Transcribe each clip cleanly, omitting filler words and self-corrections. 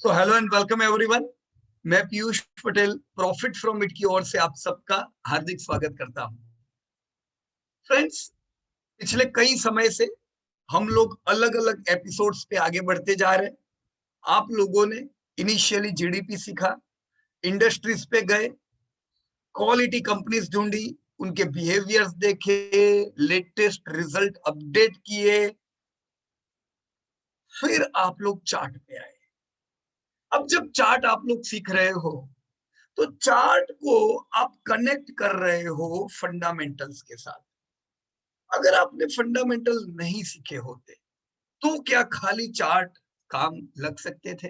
So hello and welcome everyone. मैं Piyush Patel profit from it की ओर से आप सबका हार्दिक स्वागत करता हूं। फ्रेंड्स, पिछले कई समय से हम लोग अलग अलग एपिसोड्स पे आगे बढ़ते जा रहे हैं। आप लोगों ने इनिशियली जीडीपी सीखा, इंडस्ट्रीज पे गए, क्वालिटी कंपनीज ढूंढी, उनके बिहेवियर्स देखे, लेटेस्ट रिजल्ट अपडेट किए, फिर आप लोग चार्ट पे आए। अब जब चार्ट आप लोग सीख रहे हो तो चार्ट को आप कनेक्ट कर रहे हो फंडामेंटल्स के साथ। अगर आपने फंडामेंटल नहीं सीखे होते तो क्या खाली चार्ट काम लग सकते थे?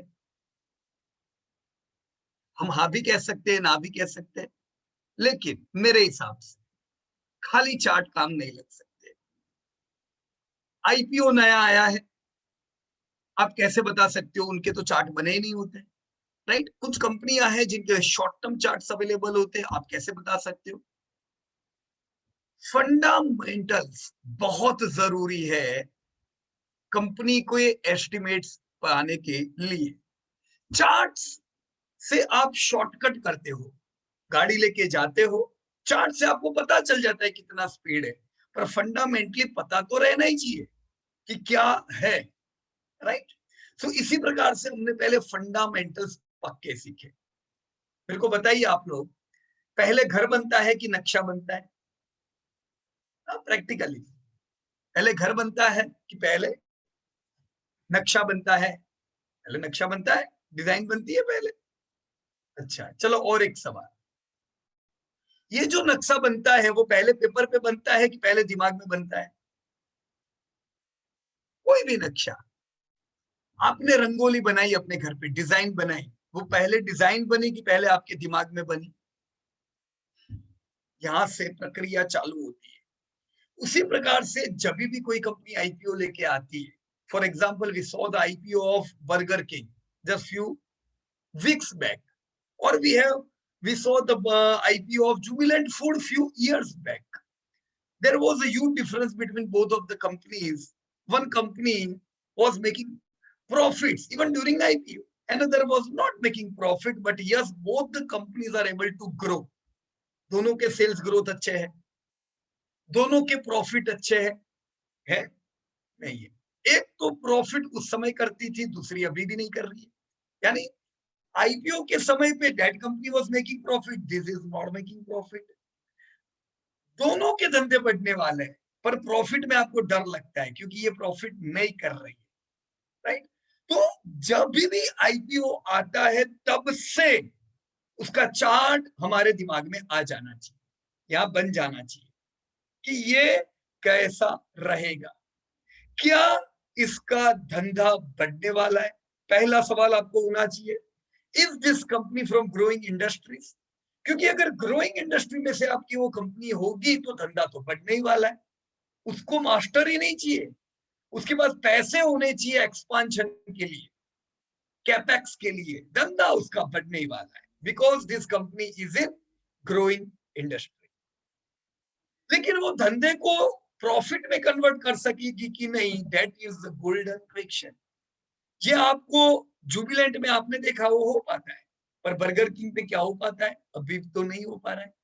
हम हाँ भी कह सकते हैं, ना भी कह सकते हैं, लेकिन मेरे हिसाब से खाली चार्ट काम नहीं लग सकते। आईपीओ नया आया है, आप कैसे बता सकते हो उनके तो चार्ट बने ही नहीं होते, राइट? कुछ कंपनियां हैं जिनके शॉर्ट टर्म चार्ट्स अवेलेबल होते हैं, आप कैसे बता सकते हो? फंडामेंटल्स बहुत जरूरी है कंपनी को ये एस्टिमेट्स पाने के लिए। चार्ट्स से आप शॉर्टकट करते हो, गाड़ी लेके जाते हो, चार्ट से आपको पता चल जाता है कितना स्पीड है, पर फंडामेंटली पता तो रहना ही चाहिए कि क्या है, राइट? तो इसी प्रकार से हमने पहले फंडामेंटल्स पक्के सीखे। मेरे को बताइए आप लोग, पहले घर बनता है कि नक्शा बनता है? प्रैक्टिकली पहले घर बनता है कि पहले नक्शा बनता है? पहले नक्शा बनता है, डिजाइन बनती है पहले। अच्छा, चलो और एक सवाल, ये जो नक्शा बनता है वो पहले पेपर पे बनता है कि पहले दिमाग में बनता है? कोई भी नक्शा, आपने रंगोली बनाई अपने घर पे, डिजाइन बनाई, वो पहले डिजाइन बनी कि पहले आपके दिमाग में बनी? यहां से प्रक्रिया चालू होती है। उसी प्रकार से जब भी कोई कंपनी आईपीओ लेके आती है, for example we saw the IPO of Burger King just few weeks back, or we saw the IPO of Jubilant Food few years back. There was a huge difference between both of the companies. One company was making profits even during IPO, another was not making profit, but yes, both the companies are able to grow. दोनों के sales growth अच्छे हैं, दोनों के profit अच्छे हैं, है नहीं है? एक तो प्रॉफिट उस समय करती थी, दूसरी अभी भी नहीं कर रही है। यानी आईपीओ के समय पे that company was making profit, this is not making profit. दोनों के धंधे बढ़ने वाले हैं, पर प्रॉफिट में आपको डर लगता है क्योंकि ये प्रॉफिट नहीं कर रही है, राइट? तो जब भी आईपीओ आता है तब से उसका चार्ट हमारे दिमाग में आ जाना चाहिए, या बन जाना चाहिए कि ये कैसा रहेगा, क्या इसका धंधा बढ़ने वाला है? पहला सवाल आपको होना चाहिए, is this company from growing industries? क्योंकि अगर ग्रोइंग इंडस्ट्री में से आपकी वो कंपनी होगी तो धंधा तो बढ़ने ही वाला है। उसको मास्टर ही नहीं चाहिए, उसके पास पैसे होने चाहिए एक्सपांशन के लिए, कैपेक्स के लिए, धंधा उसका बढ़ने ही वाला है, because this company is in growing industry. लेकिन वो धंधे को प्रॉफिट में कन्वर्ट कर सकेगी कि नहीं, that is the golden question. ये आपको जुबिलेंट में आपने देखा वो हो पाता है, पर बर्गर किंग पे क्या हो पाता है? अभी तो नहीं हो पा रहा है।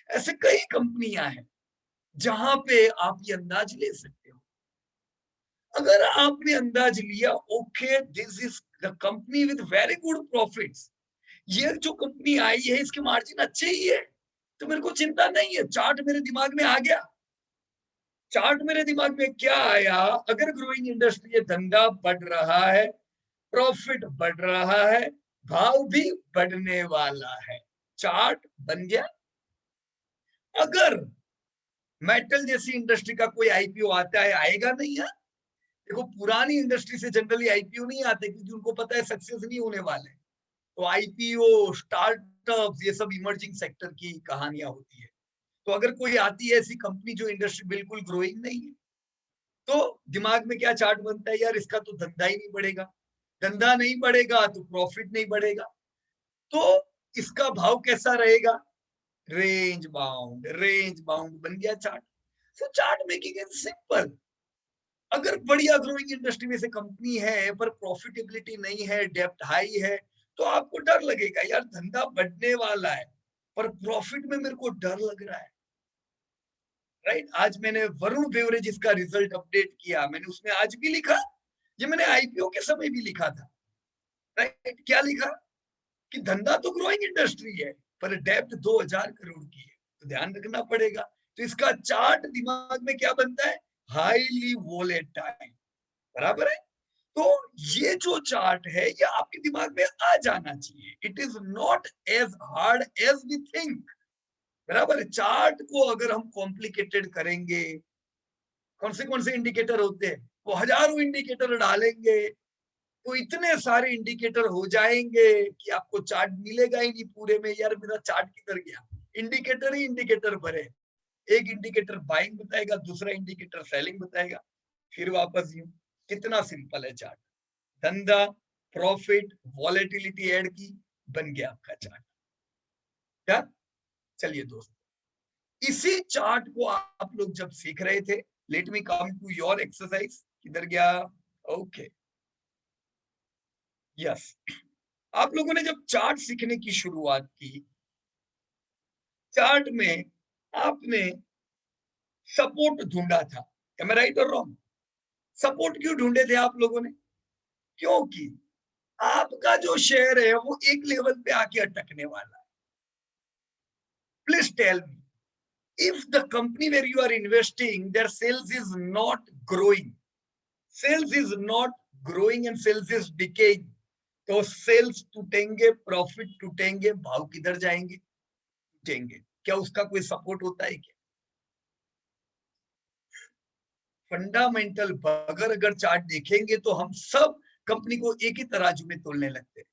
ऐसे कई कंपनियां हैं जहां पे आप ये अंदाज ले सकते हो। अगर आपने अंदाज लिया, okay this is the company with very good profits, ये जो कंपनी आई है इसके मार्जिन अच्छे ही है, तो मेरे को चिंता नहीं है। चार्ट मेरे दिमाग में आ गया, चार्ट मेरे दिमाग में क्या आया, अगर ग्रोइंग इंडस्ट्री ये धंधा बढ़ रहा है, प्रॉफिट बढ़ रहा है, भाव भी बढ़ने वाला है, चार्ट बन गया। अगर मेटल जैसी इंडस्ट्री का कोई आईपीओ आता है, आएगा नहीं है? देखो, पुरानी इंडस्ट्री से जनरली आईपीओ नहीं आते क्योंकि उनको पता है सक्सेस नहीं होने वाले, तो आईपीओ, स्टार्टअप्स, ये सब इमर्जिंग सेक्टर की कहानियां होती है। तो अगर कोई आती है ऐसी कंपनी जो इंडस्ट्री बिल्कुल ग्रोइंग नहीं है, तो दिमाग में क्या चार्ट बनता है, यार इसका तो धंधा ही नहीं बढ़ेगा, धंधा नहीं बढ़ेगा तो प्रॉफिट नहीं बढ़ेगा, तो इसका भाव कैसा रहेगा? रेंज बाउंड बन गया chart. So chart making is simple. अगर बढ़िया ग्रोइंग इंडस्ट्री में से कंपनी है पर प्रॉफिटेबिलिटी नहीं है, डेब्ट हाई है, तो आपको डर लगेगा, यार धंधा बढ़ने वाला है पर प्रॉफिट में मेरे को डर लग रहा है। राइट, आज मैंने वरुण बेवरेज का रिजल्ट अपडेट किया, मैंने उसमें आज भी लिखा, ये मैंने आईपीओ के समय भी लिखा था। राइट, क्या लिखा कि धंधा तो ग्रोइंग इंडस्ट्री है पर डेब्ट 2000 करोड़ की है, तो ध्यान रखना पड़ेगा। तो इसका चार्ट दिमाग में क्या बनता है, हाईली वोलेटाइल, बराबर है। तो ये जो चार्ट है ये आपके दिमाग में आ जाना चाहिए। It is not as hard as we think, बराबर। चार्ट को अगर हम कॉम्प्लिकेटेड करेंगे, कौन से इंडिकेटर होते हैं, वो हजारों इंडिकेटर डालेंगे तो इतने सारे इंडिकेटर हो जाएंगे कि आपको चार्ट मिलेगा ही नहीं पूरे में। यार मेरा चार्ट किधर गया, इंडिकेटर ही इंडिकेटर भरे, एक इंडिकेटर बाइंग बताएगा, दूसरा इंडिकेटर सेलिंग बताएगा, फिर वापस यूं। कितना सिंपल है चार्ट, धंधा, प्रॉफिट, वॉलेटिलिटी ऐड की, बन गया आपका चार्ट। क्या, चलिए दोस्तों, इसी चार्ट को आप लोग जब सीख रहे थे, let me come to your exercise, किधर गया, ओके, यस। आप लोगों ने जब चार्ट सीखने की शुरुआत की, चार्ट में आपने सपोर्ट ढूंढा था, एम आई राइट और रॉन्ग? सपोर्ट क्यों ढूंढे थे आप लोगों ने? क्योंकि आपका जो शेयर है वो एक लेवल पे आके अटकने वाला है। Please tell me, if the company where you are investing, their sales is not growing, sales is not growing and sales is decaying, तो सेल्स टूटेंगे, प्रॉफिट टूटेंगे, भाव किधर जाएंगे, टूटेंगे। क्या उसका कोई सपोर्ट होता है क्या? फंडामेंटल बगैर अगर चार्ट देखेंगे तो हम सब कंपनी को एक ही तराजू में तोलने लगते हैं,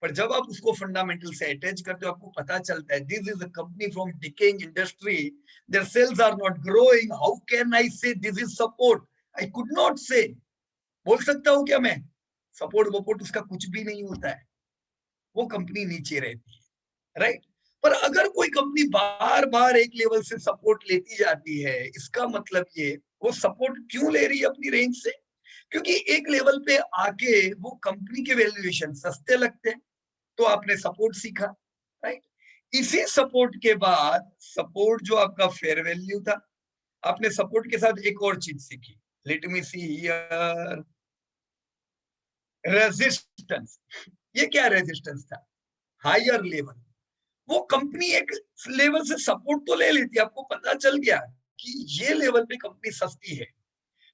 पर जब आप उसको फंडामेंटल से अटैच करते हो, आपको पता चलता है this is a company from decaying industry, their sales are not growing, how can I say this is support? I could not say. बोल सकता हूं क्या मैं सपोर्ट वपोर्ट? उसका कुछ भी नहीं होता है, वो कंपनी नीचे रहती है, राइट। पर अगर कोई कंपनी बार बार एक लेवल से सपोर्ट लेती जाती है, इसका मतलब ये वो सपोर्ट क्यों ले रही है अपनी रेंज से? क्योंकि एक लेवल पे आके वो कंपनी के वैल्यूएशन सस्ते लगते हैं, तो आपने सपोर्ट सीखा, राइट। इसी सपोर्ट के बाद, सपोर्ट जो आपका फेयर वैल्यू था, आपने सपोर्ट के साथ एक और चीज सीखी, let me see here, resistance. ये क्या रेजिस्टेंस था? Higher level. वो कंपनी एक लेवल से सपोर्ट तो ले लेती है, आपको पता चल गया कि ये लेवल पे कंपनी सस्ती है,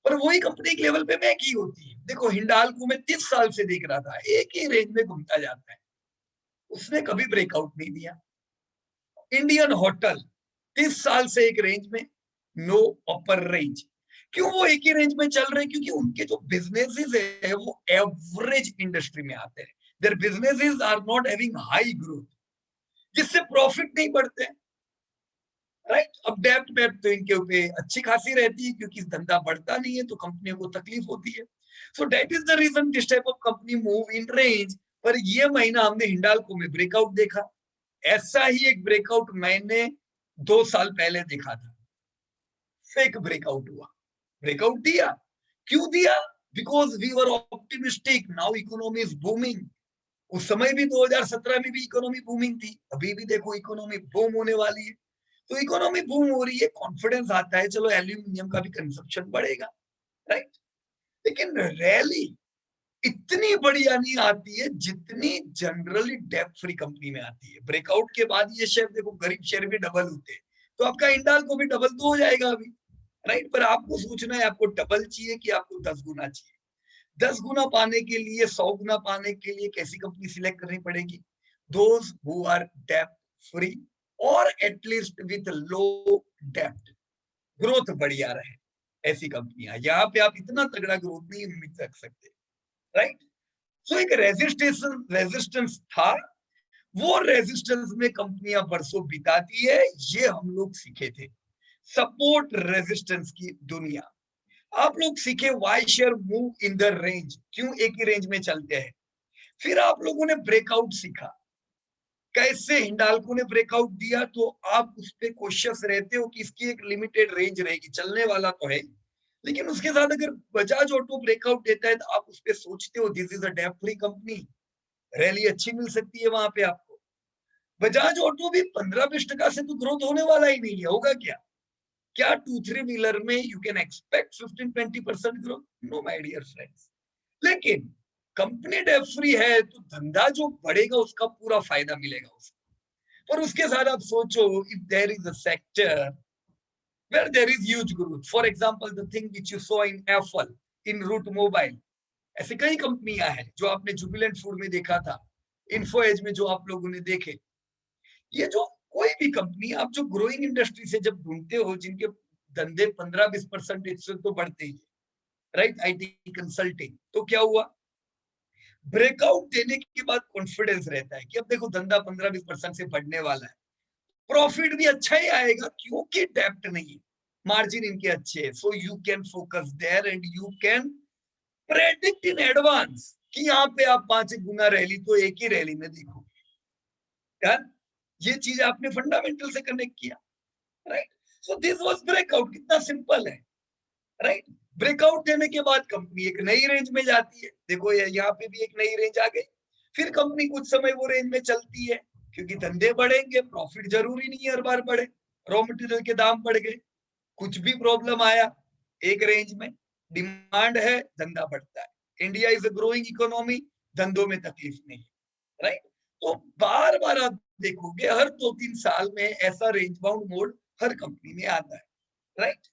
पर वही कंपनी एक लेवल पे महंगी होती है। देखो हिंडाल्को में 30 साल से देख रहा था, एक ही रेंज में घूमता जाता है, उसने कभी ब्रेकआउट नहीं दिया। इंडियन होटल 30 साल से एक रेंज में, नो अपर रेंज। क्यों वो एक ही रेंज में चल रहे हैं? क्योंकि उनके जो बिजनेसेस है वो एवरेज इंडस्ट्री में आते हैं, their businesses are not having high growth, जिससे प्रॉफिट नहीं बढ़ते, राइट। अब डेब्ट वेब्ट तो इनके ऊपर अच्छी खासी रहती है, क्योंकि धंधा बढ़ता नहीं है तो कंपनियों को तकलीफ होती है। So that is the reason this type of company move in range. पर ये महीना हमने हिंडाल्को में ब्रेकआउट देखा, ऐसा ही एक ब्रेकआउट मैंने 2 साल पहले देखा था, फेक ब्रेकआउट हुआ, ब्रेकआउट दिया। क्यों दिया? Because we were optimistic, now economy is booming. उस समय भी 2017 में भी इकोनॉमी बूमिंग थी, अभी भी देखो इकोनॉमी बूम होने वाली है। तो इकोनॉमी बूम हो रही है, कॉन्फिडेंस आता है, चलो एल्यूमिनियम का भी कंजप्शन बढ़ेगा, राइट। लेकिन रैली इतनी बढ़िया नहीं आती है जितनी जनरली डेब्ट फ्री कंपनी में आती है। ब्रेकआउट के बाद ये शेयर देखो, गरीब शेयर भी डबल होते हैं, तो आपका हिंडाल्को भी डबल तो हो जाएगा अभी, राइट। पर आपको सोचना है आपको डबल चाहिए कि आपको 10 गुना चाहिए। 10 गुना पाने के लिए, 100 गुना पाने के लिए कैसी कंपनी सिलेक्ट करनी पड़ेगी? दोज हु आर डेब्ट फ्री और एटलीस्ट विद लो डेब्ट, ग्रोथ बढ़िया रहे, ऐसी कंपनियां। यहाँ पे आप इतना तगड़ा ग्रोथ नहीं उम्मीद रख सकते, राइट। सो एक रेजिस्टेंस था, वो रेजिस्टेंस में कंपनियां बरसों बिताती है, ये हम लोग सीखे थे, सपोर्ट रेजिस्टेंस की दुनिया। आप लोग सीखे why share move in the range, क्यों एक ही रेंज में चलते हैं। फिर आप लोगों ने ब्रेकआउट सीखा, कैसे हिंडाल्को ने ब्रेकआउट दिया, तो आप उस पे कॉशियस रहते हो कि इसकी एक लिमिटेड रेंज रहेगी, चलने वाला तो है, लेकिन उसके साथ अगर बजाज ऑटो ब्रेकआउट देता है तो आप उस पर सोचते हो दिस इज अ डेब्ट फ्री कंपनी, रैली अच्छी मिल सकती है वहां पे आपको। बजाज ऑटो भी 15-20% से तो ग्रोथ होने वाला ही नहीं है, होगा क्या? क्या 2-3 व्हीलर में you can expect 15-20% growth? No my dear friends. लेकिन कंपनी डेब्ट फ्री है तो धंधा जो बढ़ेगा उसका पूरा फायदा मिलेगा उसको। पर उसके साथ आप सोचो, if there is a sector where there is huge growth, for example the thing which you saw in Apple, in Root Mobile, ऐसे कई कंपनियां हैं जो आपने जुबिलेंट फूड में देखा था, इन्फो एज में जो आप लोगों ने देखे। ये जो कोई भी कंपनी आप जो ग्रोइंग इंडस्ट्री से जब ढूंढते हो जिनके धंधे 15-20% से तो बढ़ते ही, राइट, आईटी कंसल्टिंग, तो क्या हुआ, ब्रेकआउट देने के बाद कॉन्फिडेंस रहता है कि अब देखो धंधा 15-20% से बढ़ने वाला है, प्रॉफिट भी अच्छा ही आएगा क्योंकि डेप्ट नहीं है, मार्जिन इनके अच्छे है, so you can focus there and you can predict in advance कि यहाँ पे आप 5 गुना रैली तो एक ही रैली में देखो यार। ये चीज आपने फंडामेंटल से कनेक्ट किया, right. So this was breakout, कितना सिंपल है, राइट। ब्रेकआउट देने के बाद कंपनी एक नई रेंज में जाती है, देखो यहाँ पे भी एक नई रेंज आ गई। फिर कंपनी कुछ समय वो रेंज में चलती है क्योंकि धंधे बढ़ेंगे, प्रॉफिट जरूरी नहीं है हर बार बढ़े, रॉ मटेरियल के दाम बढ़ गए, कुछ भी प्रॉब्लम आया, एक रेंज में डिमांड है, धंधा बढ़ता है। India is a growing economy, धंधों में तकलीफ नहीं, राइट। तो बार बार आप देखोगे हर 2-3 साल में ऐसा रेंज बाउंड मोड हर कंपनी में आता है, राइट।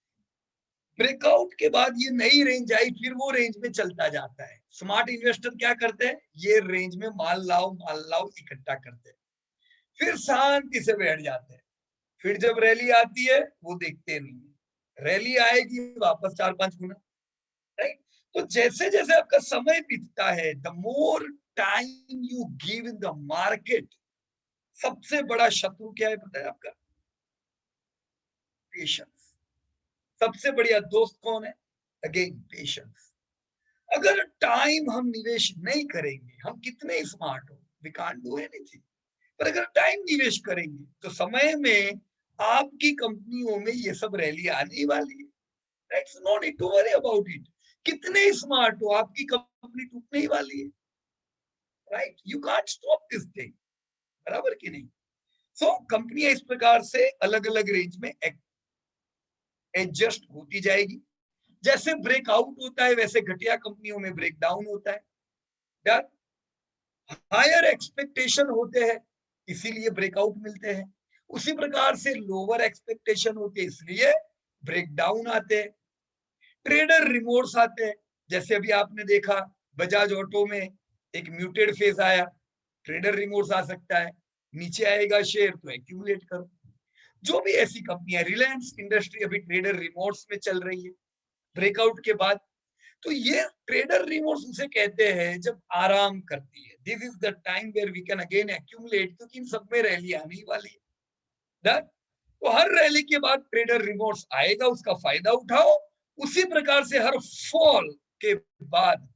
ब्रेकआउट के बाद ये नई रेंज आई, फिर वो रेंज में चलता जाता है। स्मार्ट इन्वेस्टर क्या करते हैं, ये रेंज में माल लाओ इकट्ठा करते हैं, फिर शांति से बैठ जाते हैं। फिर जब रैली आती है वो देखते नहीं है, रैली आएगी वापस 4-5 गुना, राइट। तो जैसे जैसे आपका समय बीतता है, the more time you give in the market, सबसे बड़ा शत्रु क्या है पता है आपका, पेशेंस। सबसे बढ़िया दोस्त कौन है, अगेन पेशेंस। अगर टाइम हम निवेश नहीं करेंगे, हम कितने स्मार्ट हो, वी कांट डू एनीथिंग, पर अगर टाइम निवेश करेंगे तो समय में आपकी कंपनियों में ये सब रैली आने वाली है, right. No need to worry about it, कितने स्मार्ट हो, आपकी कंपनी टूटने ही वाली है, right. You can't stop this thing, बराबर कि नहीं। सो कंपनियां इस प्रकार से अलग अलग रेंज में एडजस्ट होती जाएगी। जैसे ब्रेकआउट होता है वैसे घटिया कंपनियों में ब्रेक डाउन होता है, हायर एक्सपेक्टेशन होते हैं इसीलिए ब्रेकआउट मिलते हैं, उसी प्रकार से लोअर एक्सपेक्टेशन होते हैं इसलिए ब्रेक डाउन आते हैं। ट्रेडर रिमोर्स आते हैं, जैसे अभी आपने देखा बजाज ऑटो में एक म्यूटेड फेज आया, ट्रेडर रिमोर्स आ सकता है, नीचे आएगा शेयर तो एक्यूमुलेट करो। जो भी ऐसी कंपनियां, रिलायंस इंडस्ट्री अभी ट्रेडर रिमोर्स में चल रही है ब्रेकआउट के बाद, तो ये ट्रेडर रिमोर्स उसे कहते हैं जब आराम करती है, this is the time where we can again accumulate, क्योंकि इन सब में रैली आने ही वाली है। तो हर रैली के बाद ट्रेडर रिमोर्स आएगा, उसका फायदा उठाओ। उसी प्रकार से हर फॉल के बाद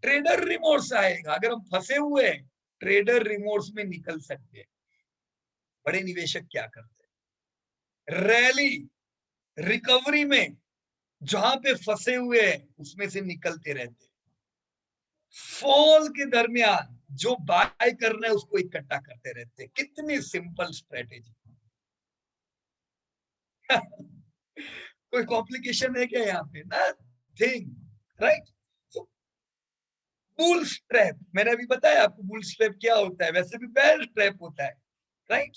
ट्रेडर रिमोर्स आएगा, अगर हम फंसे हुए हैं ट्रेडर रिमोर्स में निकल सकते हैं। बड़े निवेशक क्या करते हैं, रैली रिकवरी में जहां पे फंसे हुए हैं उसमें से निकलते रहते हैं, फॉल के दरमियान जो बाय करना है उसको इकट्ठा करते रहते हैं। कितनी सिंपल स्ट्रेटेजी कोई कॉम्प्लिकेशन है क्या यहाँ पे, नथिंग, राइट। बुल स्ट्रैप, मैंने अभी बताया आपको बुल स्ट्रैप क्या होता है, वैसे भी बेल ट्रैप होता है, राइट।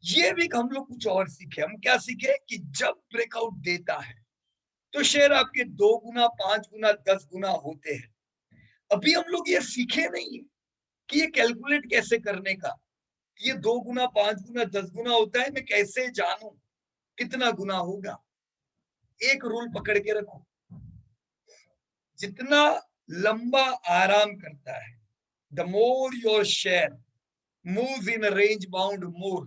ये भी हम लोग कुछ और सीखे, हम क्या सीखे कि जब ब्रेकआउट देता है तो शेयर आपके 2 गुना 5 गुना 10 गुना होते हैं। अभी हम लोग ये सीखे नहीं है कि ये कैलकुलेट कैसे करने का, ये 2 गुना 5 गुना 10 गुना होता है, मैं कैसे जानूं कितना गुना होगा। एक रूल पकड़ के रखो, जितना लंबा आराम करता है, the more your share move in range bound more,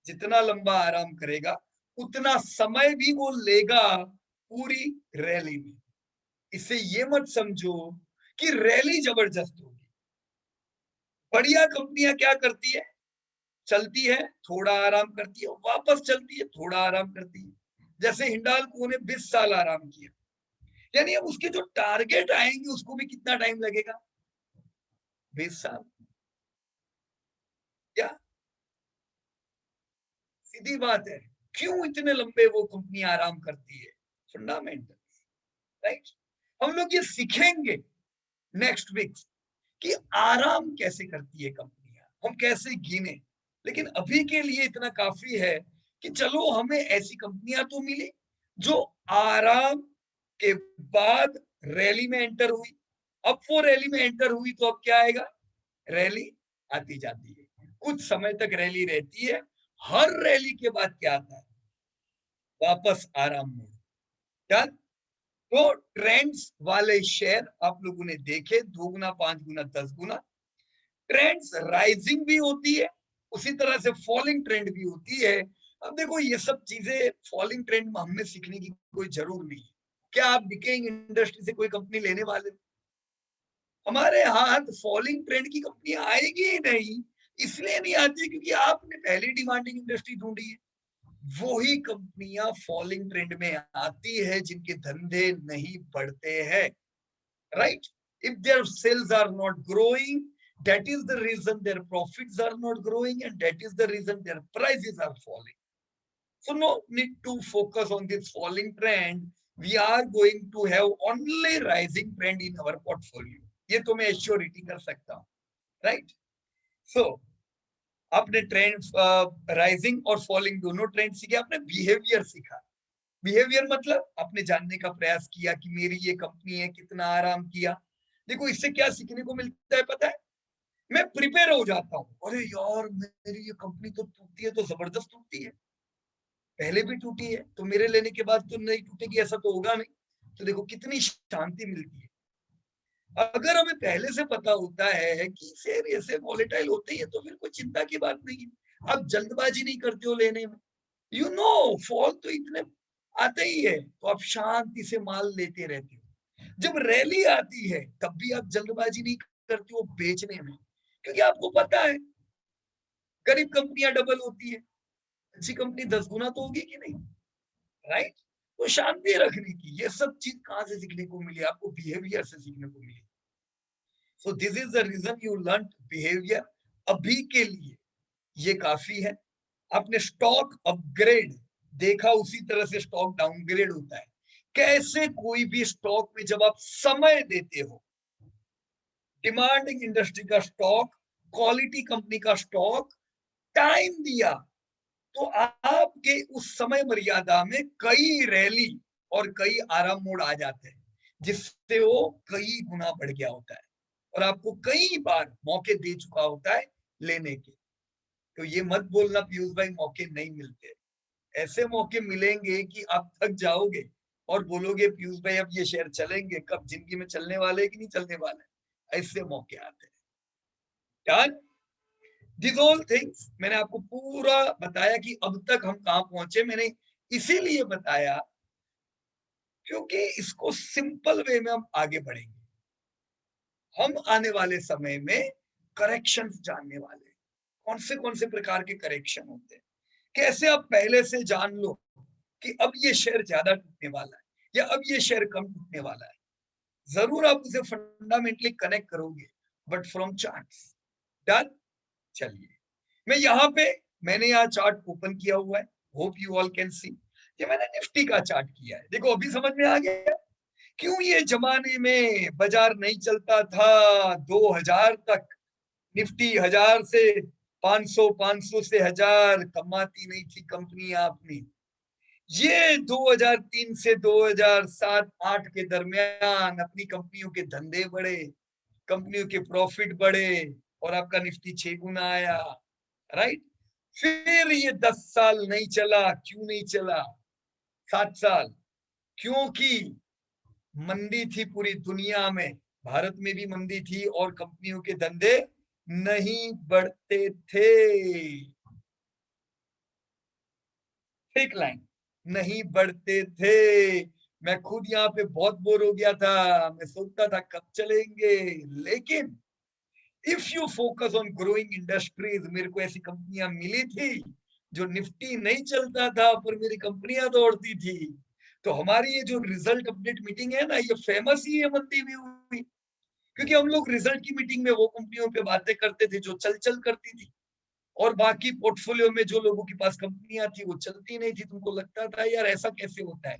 जितना लंबा आराम करेगा उतना समय भी वो लेगा पूरी रैली में। इससे ये मत समझो कि रैली जबरदस्त होगी। बढ़िया कंपनियां क्या करती है, चलती है थोड़ा आराम करती है, वापस चलती है थोड़ा आराम करती है, जैसे हिंडाल्को ने 20 साल आराम किया, यानी अब उसके जो टारगेट आएंगे उसको भी कितना टाइम लगेगा, 20 साल। क्या सीधी बात है, क्यों इतने लंबे वो कंपनी आराम करती है, फंडामेंटल, राइट। हम लोग ये सीखेंगे नेक्स्ट वीक कि आराम कैसे करती है कंपनियां, हम कैसे गिने। लेकिन अभी के लिए इतना काफी है कि चलो हमें ऐसी कंपनियां तो मिली जो आराम के बाद रैली में एंटर हुई। अब वो रैली में एंटर हुई तो अब क्या आएगा, रैली आती जाती है, कुछ समय तक रैली रहती है, हर रैली के बाद क्या आता है, वापस आराम मोड। क्या, तो ट्रेंड्स वाले शेयर आप लोगों ने देखे, 2 गुना, 5 गुना, 10 गुना। ट्रेंड्स राइजिंग भी होती है, उसी तरह से फॉलिंग ट्रेंड भी होती है। अब देखो ये सब चीजें फॉलिंग ट्रेंड में हमें सीखने की कोई जरूर नहीं है। क्या आप डिकेइंग इंडस्ट्री से कोई कंपनी लेने वाले, हमारे हाथ फॉलिंग ट्रेंड की कंपनियां आएगी ही नहीं। इसलिए नहीं आती क्योंकि आपने पहले डिमांडिंग इंडस्ट्री ढूंढी है। वही कंपनियां फॉलिंग ट्रेंड में आती है जिनके धंधे नहीं बढ़ते हैं, right? If their sales are not growing, that is the reason their profits are not growing, and that is the reason their prices are falling. So no need to focus on this falling trend. We are going to have only rising trend in our portfolio. ये तो मैं assurity कर सकता हूँ, right. सो आपने trend rising और falling दोनों trend सीखे, आपने बिहेवियर सीखा। बिहेवियर मतलब आपने जानने का प्रयास किया कि मेरी ये कंपनी है, कितना आराम किया। देखो इससे क्या सीखने को मिलता है पता है, मैं प्रिपेयर हो जाता हूँ, अरे यार मेरी ये कंपनी तो टूटती है तो जबरदस्त टूटती है, पहले भी टूटी है तो मेरे लेने के बाद तो नहीं टूटेगी, ऐसा तो होगा नहीं। तो देखो कितनी शांति मिलती है। अगर हमें पहले से पता होता है कि शेयर ऐसे वॉलेटाइल होते ही है तो फिर कोई चिंता की बात नहीं है। आप जल्दबाजी नहीं करते हो लेने में, यू नो फॉल तो इतने आते ही है तो आप शांति से माल लेते रहते हो। जब रैली आती है तब भी आप जल्दबाजी नहीं करते हो बेचने में, क्योंकि आपको पता है गरीब कंपनियां डबल होती है, अच्छी कंपनी 10 गुना तो होगी कि नहीं, राइट। तो शांति रखने की ये सब चीज कहां से सीखने को मिली, आपको बिहेवियर से सीखने को मिली। So this is the reason you learn behaviour. अभी के लिए ये काफी है। आपने स्टॉक अपग्रेड देखा, उसी तरह से स्टॉक डाउनग्रेड होता है। कैसे कोई भी स्टॉक में जब आप समय देते हो, डिमांडिंग इंडस्ट्री का स्टॉक, क्वालिटी कंपनी का स्टॉक, टाइम दिया तो आपके उस समय मर्यादा में कई रैली और कई आराम मोड आ जाते हैं, जिससे वो कई गुना बढ़ गया होता है और आपको कई बार मौके दे चुका होता है लेने के। तो ये मत बोलना पीयूष भाई मौके नहीं मिलते, ऐसे मौके मिलेंगे कि आप थक जाओगे और बोलोगे पीयूष भाई अब ये शेयर चलेंगे कब, जिंदगी में चलने वाले कि नहीं चलने वाले, ऐसे मौके आते हैं। डन, दिस ऑल थिंग्स मैंने आपको पूरा बताया कि अब तक हम कहां पहुंचे। मैंने इसीलिए बताया क्योंकि इसको सिंपल वे में हम आगे बढ़ेंगे। हम आने वाले समय में करेक्शन जानने वाले, कौन से प्रकार के करेक्शन होते हैं, कैसे आप पहले से जान लो कि अब ये शेयर ज्यादा टूटने वाला है या अब ये शेयर कम टूटने वाला है। जरूर आप उसे फंडामेंटली कनेक्ट करोगे बट फ्रॉम चार्ट्स। डन, चलिए मैं यहाँ पे, मैंने यहाँ चार्ट ओपन किया हुआ है, hope you all can see. ये मैंने निफ्टी का चार्ट किया है, देखो अभी समझ में आ गया क्यों ये जमाने में बाजार नहीं चलता था 2000 तक, निफ्टी 1000 से 500, 500 से 1000 कमाती नहीं थी कंपनी आपने। ये 2003 से 2007-8 के दरमियान अपनी कंपनियों के धंधे बढ़े, कंपनियों के प्रॉफिट बढ़े और आपका निफ्टी 6 गुना आया, राइट। फिर ये 10 साल नहीं चला, क्यों नहीं चला, 7 साल, क्योंकि मंदी थी पूरी दुनिया में, भारत में भी मंदी थी और कंपनियों के धंधे नहीं बढ़ते थे। ठीक लाइन, नहीं बढ़ते थे। मैं खुद यहाँ पे बहुत बोर हो गया था, मैं सोचता था कब चलेंगे, लेकिन if you focus on growing industries, मेरे को ऐसी कंपनियां मिली थी जो निफ्टी नहीं चलता था पर मेरी कंपनियां दौड़ती थी। तो हमारी ये जो रिजल्ट अपडेट मीटिंग है ना, ये फेमस ही है मंदी भी हुई, क्योंकि हम लोग रिजल्ट की मीटिंग में वो कंपनियों पे बातें करते थे जो चल चल करती थी, और बाकी पोर्टफोलियो में जो लोगों के पास कंपनियां थी वो चलती नहीं थी। तुमको लगता था यार ऐसा कैसे होता है,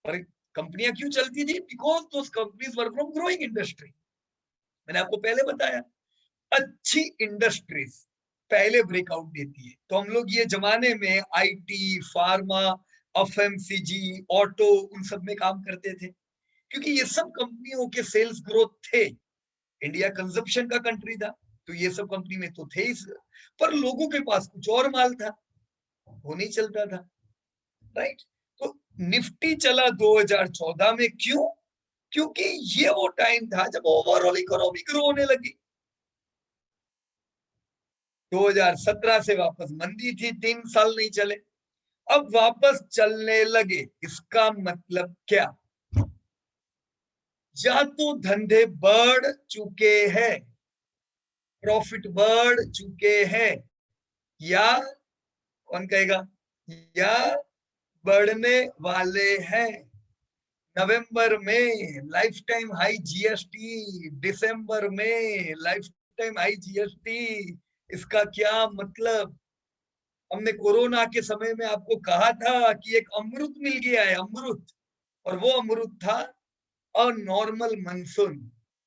पर कंपनियां क्यों चलती थी? Because those companies were from growing industry. मैंने आपको पहले बताया, अच्छी इंडस्ट्रीज पहले ब्रेकआउट देती है। तो हम लोग ये जमाने में आईटी, फार्मा, एफएमसीजी, ऑटो, उन सब में काम करते थे, क्योंकि ये सब कंपनियों के सेल्स ग्रोथ थे। इंडिया कंजप्शन का कंट्री था, तो ये सब कंपनी में तो थे ही, पर लोगों के पास कुछ और माल था, वो नहीं चलता था, राइट। तो निफ्टी चला 2014 में, क्यों? क्योंकि ये वो टाइम था जब ओवरऑल इकोनॉमी ग्रो होने लगी। 2017 से वापस मंदी थी, 3 साल नहीं चले, अब वापस चलने लगे। इसका मतलब क्या? या तो धंधे बढ़ चुके हैं, प्रॉफिट बढ़ चुके हैं, या कौन कहेगा, या बढ़ने वाले हैं। नवंबर में लाइफ टाइम हाई जीएसटी, दिसंबर में लाइफ टाइम हाई जीएसटी, इसका क्या मतलब? हमने कोरोना के समय में आपको कहा था कि एक अमृत मिल गया है, अमृत, और वो अमृत था अनॉर्मल मानसून,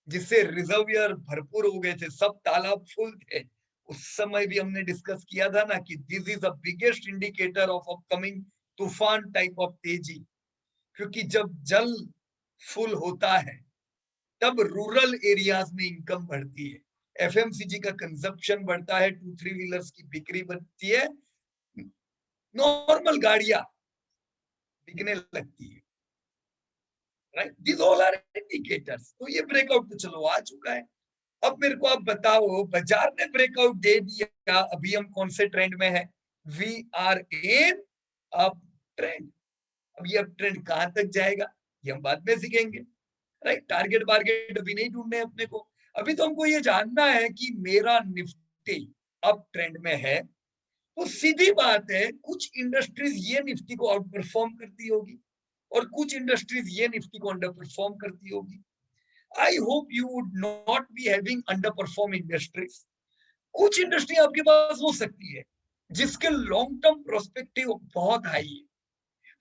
जिससे रिजर्वियर भरपूर हो गए थे, सब तालाब फुल थे। उस समय भी हमने डिस्कस किया था ना कि this is the biggest indicator of upcoming तूफान टाइप ऑफ तेजी, क्योंकि जब जल फुल होता है तब रूरल एरियाज में इनकम बढ़ती है, एफएमसीजी का कंजप्शन बढ़ता है, 2-3 व्हीलर्स की बिक्री बढ़ती है, नॉर्मल गाड़ियां बिकने लगती है, right. This all are indicators. तो ये ब्रेकआउट तो चलो आ चुका है। अब मेरे को आप बताओ, बाजार ने ब्रेकआउट दे दिया, अभी हम कौन से ट्रेंड में है? We are in up trend. अब ये अप ट्रेंड कहां तक जाएगा ये हम बाद में सीखेंगे, राइट। टारगेट बारगेट अभी नहीं ढूंढने अपने को, अभी तो हमको ये जानना है कि मेरा निफ्टी अप ट्रेंड में है। तो सीधी बात है, कुछ इंडस्ट्रीज ये निफ्टी को आउट परफॉर्म करती होगी और कुछ इंडस्ट्रीज ये निफ्टी को अंडर परफॉर्म करती होगी। I hope you would not be having under perform industries. कुछ इंडस्ट्री आपके पास हो सकती है जिसके लॉन्ग टर्म प्रोस्पेक्टिव बहुत हाई है,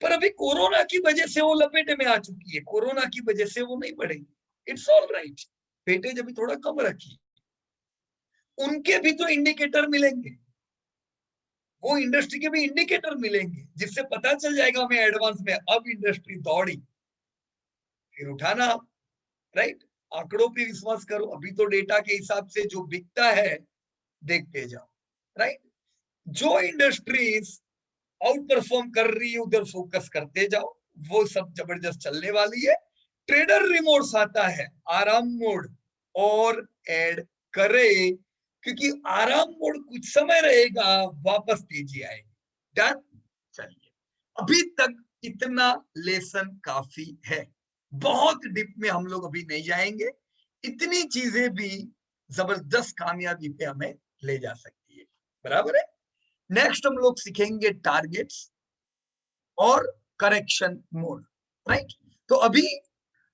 पर अभी कोरोना की वजह से वो लपेटे में आ चुकी है, कोरोना की वजह से वो नहीं बढ़ेगी। इट्स ऑल राइट, वेटेज अभी थोड़ा कम रखी, उनके भी तो इंडिकेटर मिलेंगे, वो इंडस्ट्री के भी इंडिकेटर मिलेंगे, जिससे पता चल जाएगा हमें एडवांस में, अब इंडस्ट्री दौड़ी फिर उठाना, राइट। आंकड़ों पे विश्वास करो, अभी तो डेटा के हिसाब से जो बिकता है देखते जाओ, राइट। जो इंडस्ट्रीज आउट परफॉर्म कर रही है उधर फोकस करते जाओ, वो सब जबरदस्त चलने वाली है। ट्रेडर रिमोड्स आता है, आराम मोड और ऐड करे, क्योंकि आराम मोड कुछ समय रहेगा, वापस तेजी आएगी। डन। चलिए, अभी तक इतना लेसन काफी है, बहुत डिप में हम लोग अभी नहीं जाएंगे, इतनी चीजें भी जबरदस्त कामयाबी पे हमें ले जा सकती है, बराबर है। नेक्स्ट हम लोग सीखेंगे टारगेट्स और करेक्शन मोड, राइट। तो अभी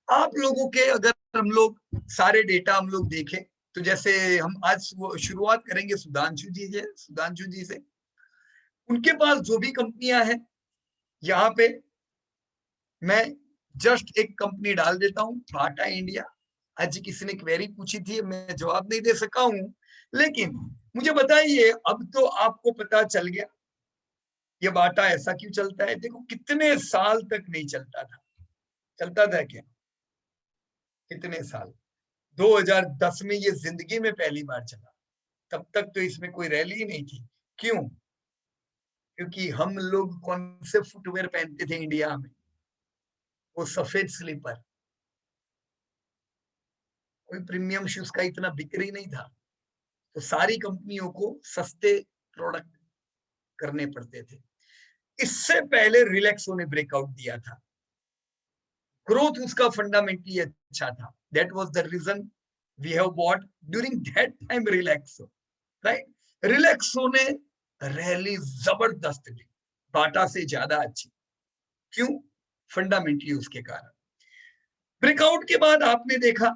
आप लोगों के, अगर हम लोग सारे डेटा हम लोग देखें, तो जैसे हम आज शुरुआत करेंगे सुधांशु जी से। उनके पास जो भी कंपनियां हैं, यहाँ पे मैं जस्ट एक कंपनी डाल देता हूँ, बाटा इंडिया। आज किसी ने क्वेरी पूछी थी, मैं जवाब नहीं दे सका हूं, लेकिन मुझे बताइए, अब तो आपको पता चल गया ये बाटा ऐसा क्यों चलता है। देखो कितने साल तक नहीं चलता था, चलता था क्या, कितने साल, 2010 में ये जिंदगी में पहली बार चला, तब तक तो इसमें कोई रैली ही नहीं थी। क्यों? क्योंकि हम लोग कौन से फुटवेयर पहनते थे इंडिया में, वो सफेद स्लीपर, कोई प्रीमियम शूज का इतना बिक्री नहीं था, तो सारी कंपनियों को सस्ते प्रोडक्ट करने पड़ते थे। इससे पहले रिलैक्सो ने ब्रेकआउट दिया था, ग्रोथ उसका फंडामेंटली अच्छा था, that was the reason we have bought during that time Relaxo, right. Relaxo ने रैली जबरदस्त थी, बाटा से ज्यादा अच्छी। क्यों? फंडामेंटली उसके कारण। ब्रेकआउट के बाद आपने देखा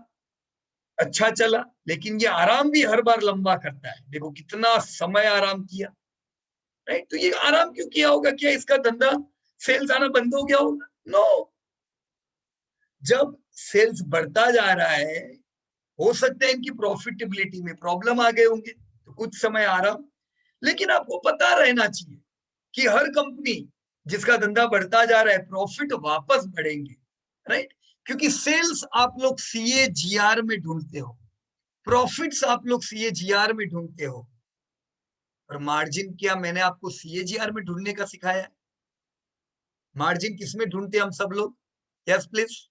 अच्छा चला, लेकिन ये आराम भी हर बार लंबा करता है। देखो कितना समय आराम किया, राइट? तो ये आराम क्यों किया होगा? क्या इसका धंधा सेल्स आना बंद हो गया होगा? नो। जब सेल्स बढ़ता जा रहा है, हो सकता है इनकी प्रॉफिटेबिलिटी में प्रॉब्लम आ गए होंगे, तो कुछ समय आराम। लेकिन आपको पता रहना चाहिए कि हर कंपनी जिसका धंधा बढ़ता जा रहा है, प्रॉफिट वापस बढ़ेंगे, राइट? क्योंकि सेल्स आप लोग CAGR में ढूंढते हो, प्रॉफिट्स आप लोग CAGR में ढूंढते हो, और मार्जिन क्या मैंने आपको CAGR में ढूंढने का सिखाया है? मार्जिन किस में ढूंढते हैं हम सब लोग? Yes please.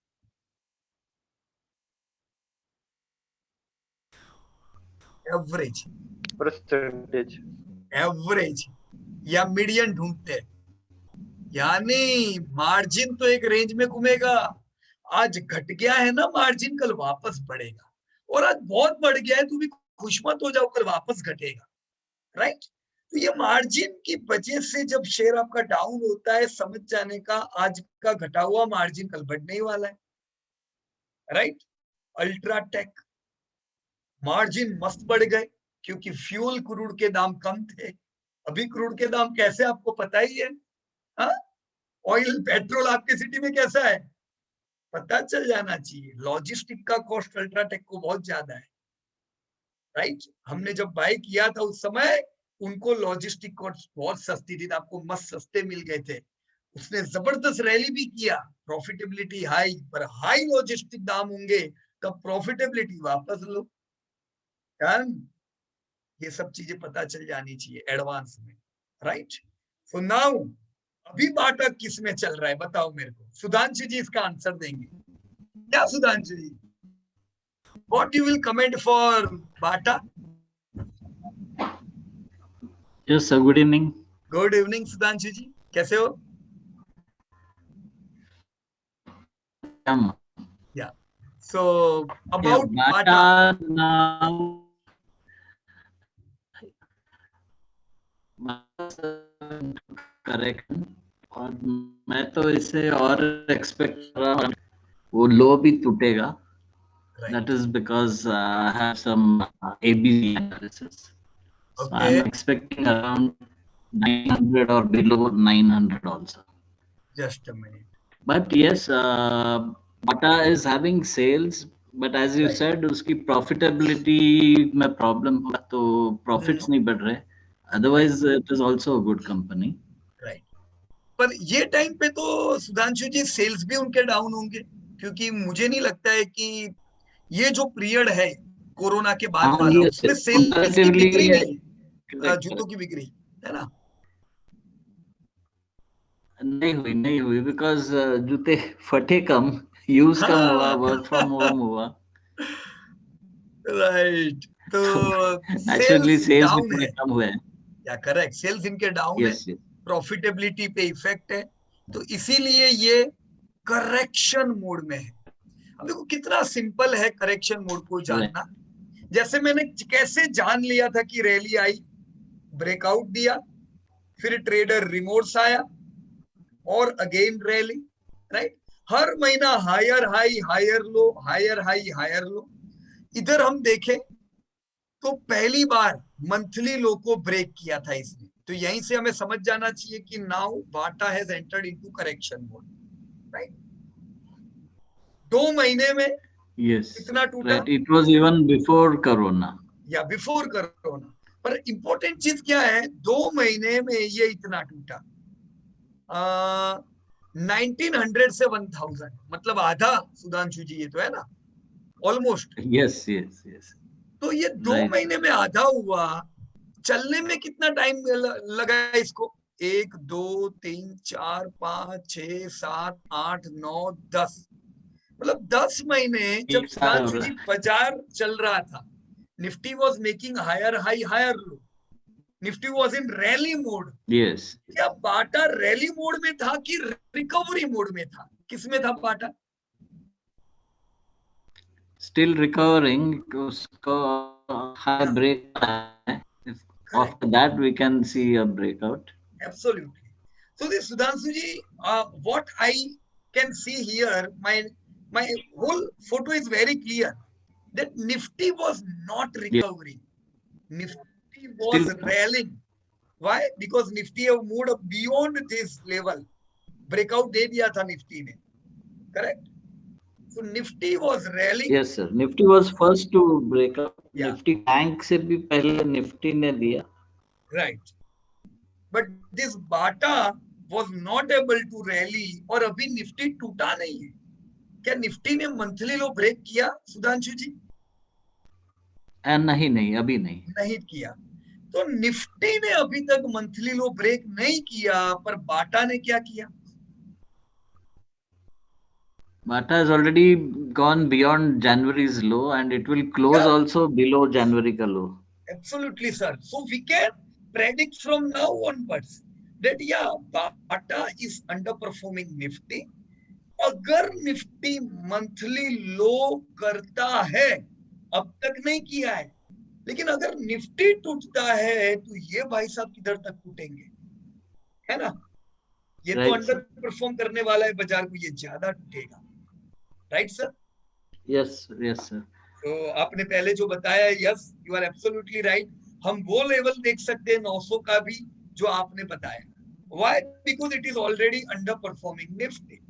Average, percentage, average या मीडियन ढूंढते हैं। यानी मार्जिन तो एक रेंज में घूमेगा, आज घट गया है ना मार्जिन, कल वापस बढ़ेगा, और आज बहुत बढ़ गया है तो भी खुश मत हो जाओ, कल वापस घटेगा, राइट? तो ये मार्जिन की वजह से जब शेयर आपका डाउन होता है, समझ जाने का आज का घटा हुआ मार्जिन कल बढ़ने ही वाला है, राइट? अल्ट्राटेक मार्जिन मस्त बढ़ गए क्योंकि फ्यूल क्रूड के दाम कम थे। अभी क्रूड के दाम कैसे आपको पता ही है? हाँ, ऑयल पेट्रोल आपके सिटी में कैसा है पता चल जाना चाहिए। लॉजिस्टिक का कॉस्ट अल्ट्राटेक को बहुत ज्यादा है, राइट? हमने जब बाय किया था उस समय उनको लॉजिस्टिक कॉस्ट बहुत सस्ती थी, तो आपको मस्त सस्ते मिल गए थे। उसने जबरदस्त रैली भी किया, प्रॉफिटेबिलिटी हाई, पर हाई लॉजिस्टिक दाम होंगे तब प्रॉफिटेबिलिटी वापस लो। ये सब चीजें पता चल जानी चाहिए एडवांस में, राइट? सो नाउ अभी बाटा किस में चल रहा है बताओ मेरे को। सुधांशु जी इसका आंसर देंगे क्या? Sudhanshu ji, what you will comment for Bata? Yes, sir. Good evening. Good evening Sudhanshu ji, कैसे हो? Um, yeah so yeah, about Bata. Bata now. Correct, और मैं तो इसे और एक्सपेक्ट कर रहा हूँ वो लो भी टूटेगा. That is because I have some ABC analysis. So I'm Okay, expecting around 900 or below 900 also. just a minute. But yes, Bata is having sales, but as you Right. said, उसकी profitability में problem होगा, तो profits नहीं बढ़ रहे. Otherwise, it is also a good company. Right, पर ये time पे तो सुधांशु जी सेल्स भी उनके डाउन होंगे, क्योंकि मुझे नहीं लगता है कि ये जो पीरियड है कोरोना के बाद हाँ, वाला yes, उसमें सेल्स की comparatively बिक्री नहीं है, correct. जूतों की बिक्री है ना? नहीं हुई because जूते फटे कम, यूज कम हुआ, हाँ वर्क फ्रॉम होम हुआ, राइट, तो तो naturally सेल्स सेल्स भी डाउन थोड़े है, कम हुए हैं. या करेक्ट, सेल्स इनके डाउन है, Yes, yes. प्रॉफिटेबिलिटी पे इफेक्ट है, तो इसीलिए ये करेक्शन मोड में है। अब देखो कितना सिंपल है करेक्शन मोड को Right. जानना। जैसे मैंने कैसे जान लिया था कि रैली आई, ब्रेकआउट दिया, फिर ट्रेडर रिमोर्स आया, और अगेन रैली, राइट? हर महीना higher high higher low, higher high higher low. इधर हम देखें तो पहली बार मंथली लो को ब्रेक किया था इसने, तो यहीं से हमें समझ जाना चाहिए कि now Bata has entered into correction mode, right? 2 महीने में Yes, कितना टूटा? right. It was even before Corona. या बिफोर कोरोना? पर इंपॉर्टेंट चीज क्या है, 2 महीने में ये इतना टूटा। 1900 से 1000, मतलब आधा सुधांशु जी, ये तो है ना, ऑलमोस्ट। Yes, yes, yes. तो ये दो Right. महीने में आधा हुआ, चलने में कितना टाइम लगा इसको? 1 2 3 4 5 6 7 8 9 10, मतलब 10 महीने जब एक साल हो सुधांशु रहा जी है. बाजार चल रहा था, Nifty was making higher high higher low, Nifty was in rally mode. Yes. क्या बाटा रैली मोड में था कि रिकवरी मोड में था? किस में था बाटा? Still recovering. उसको high break है. After that, we can see a breakout. Absolutely. So this Sudhanshuji, what I can see here, my whole photo is very clear that Nifty was not recovering. Nifty was Still, railing. Why? Because Nifty have moved up beyond this level. Breakout दे दिया था Nifty ने. Correct? So Nifty was railing. yes sir. Nifty was first to break up. Yeah. Nifty bank से भी पहले Nifty ने दिया. Right. But this Bata was not able to rally और अभी निफ्टी टूटा नहीं है. क्या निफ्टी ने मंथली लो ब्रेक किया सुधांशु जी? नहीं अभी नहीं किया. तो निफ्टी ने अभी तक मंथली लो ब्रेक नहीं किया, पर बाटा ने क्या किया? Bata has already gone beyond January's low and it will close also below January ka low. Absolutely, sir. So we can predict from now onwards that Bata is underperforming Nifty. अगर Nifty monthly लो करता है, अब तक नहीं किया है, लेकिन अगर निफ्टी टूटता है तो ये भाई साहब किधर तक टूटेंगे, है ना? ये तो अंडर परफॉर्म करने वाला है बाजार को, ये ज्यादा टूटेगा. Right sir? Yes sir. तो आपने पहले जो बताया, yes you are absolutely right. हम वो लेवल देख सकते हैं 900 का भी जो आपने बताया. Why? Because it is already under performing Nifty.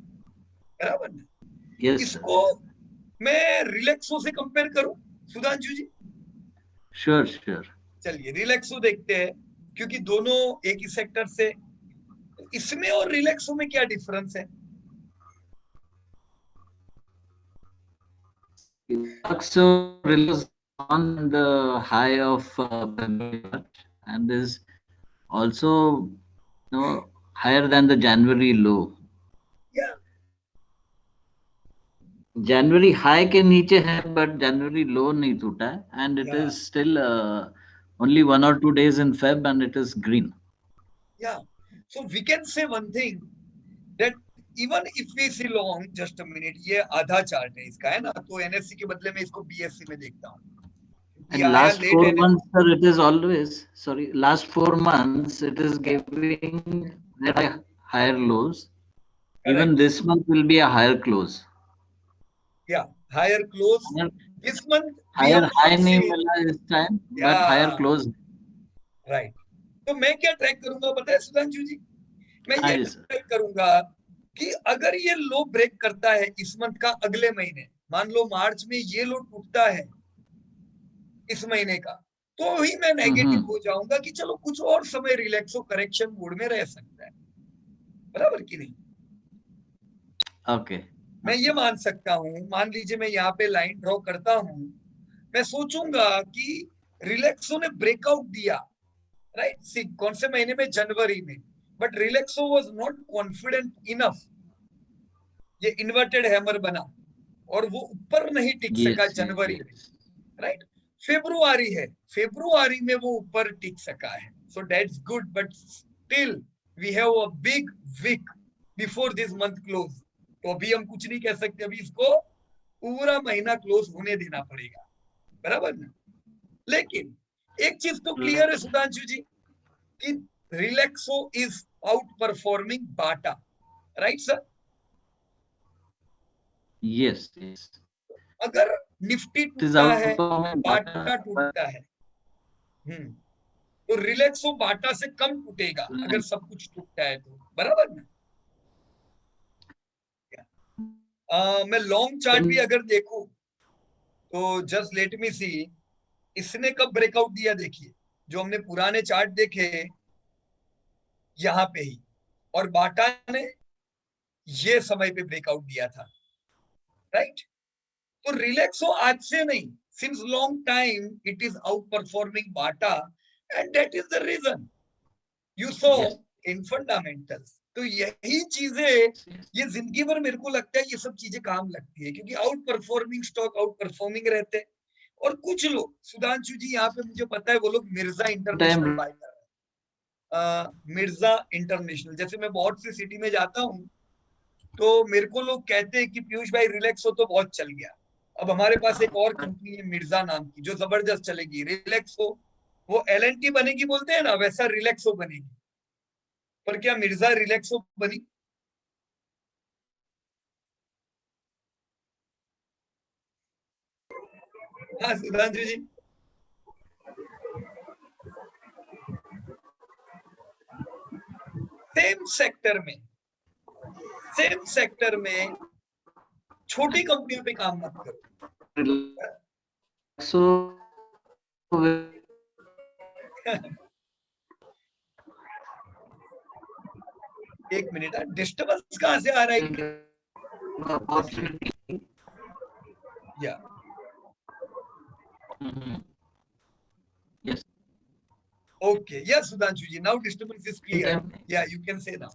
बराबर ना? Yes, इसको मैं रिलैक्सो से कंपेयर करूं सुधांशु जी? श्योर. चलिए रिलैक्सो देखते हैं, क्योंकि दोनों एक ही सेक्टर से. इसमें और रिलैक्सो में क्या डिफरेंस है? So release on the high of and is also higher than the January low. Yeah. January high के नीचे है, but January low नहीं टूटा है, and it is still only 1 or 2 days in Feb and it is green. Yeah. So we can say one thing that even if we see long, just a minute, ये आधा chart है इसका, है ना? तो NSE के बदले में इसको BSE में देखता हूँ. And last 4 months, sir, it is always, last 4 months, it is giving higher lows. Correct. Even this month will be a higher close. Yeah, higher close. This month higher high नहीं मिला इस time, but higher close. Right. तो मैं क्या track करूंगा पता है सुधांशु जी? मैं ये ट्रैक करूंगा कि अगर ये लो ब्रेक करता है इस मंथ का अगले महीने, मान लो मार्च में ये लो टूटता है इस महीने का, तो ही मैं नेगेटिव हो जाऊंगा कि चलो कुछ और समय रिलैक्सो करेक्शन मोड में रह सकता है. बराबर कि नहीं? ओके. मैं ये मान सकता हूं, मान लीजिए मैं यहाँ पे लाइन ड्रॉ करता हूं, मैं सोचूंगा कि रिलैक्सो ने ब्रेकआउट दिया, राइट? सी कौन से महीने में? जनवरी में. But Relaxo was not confident enough. ये इन्वर्टेड हैमर बना और वो ऊपर नहीं टिक सका जनवरी में, राइट? फेब्रुआरी है, फेब्रुआरी में वो ऊपर टिक सका है. So that's good, but still we have a big week before this month close. तो अभी हम कुछ नहीं कह सकते, अभी इसको पूरा महीना क्लोज होने देना पड़ेगा. बराबर ना? लेकिन एक चीज तो क्लियर है सुधांशु जी कि Relaxo is outperforming Bata, right sir? Yes. अगर निफ्टी टूटता है, बाटा टूटता है, तो रिलैक्सो बाटा से कम टूटेगा अगर सब कुछ टूटता है तो. बराबर ना? मैं लॉन्ग चार्ट भी अगर देखूं तो जस्ट लेट मी सी, इसने कब ब्रेकआउट दिया देखिए. जो हमने पुराने चार्ट देखे यहां पे ही, और बाटा ने ये समय पे ब्रेकआउट दिया था, राइट? तो रिलैक्सो आज से नहीं, since long time it is outperforming Bata, and that is the reason you saw in fundamentals. तो यही चीजें ये जिंदगी भर मेरे को लगता है ये सब चीजें काम लगती है, क्योंकि out performing stock out performing रहते हैं. और कुछ लोग, सुधांशु जी यहाँ पे मुझे पता है वो लोग मिर्जा इंटरनेशनल बाय कर रहे हैं. मिर्जा इंटरनेशनल, जैसे मैं बहुत सी सिटी में जाता हूँ तो मेरे को लोग कहते हैं कि पीयूष भाई रिलैक्सो तो बहुत चल गया, अब हमारे पास एक और कंपनी है मिर्जा नाम की जो जबरदस्त चलेगी. रिलैक्सो वो LNT बनेगी बोलते हैं ना, वैसा रिलैक्सो बनेगी। पर क्या मिर्जा रिलैक्सो बनी? हाँ सुधांशु जी। सेम सेक्टर में छोटी कंपनियों पे काम मत करो। So एक मिनट, डिस्टर्बेंस कहाँ से आ रहा है? opportunity. Yeah Yes. Okay, yes Sudhanshu ji, now disturbance is clear. Yeah you can say now.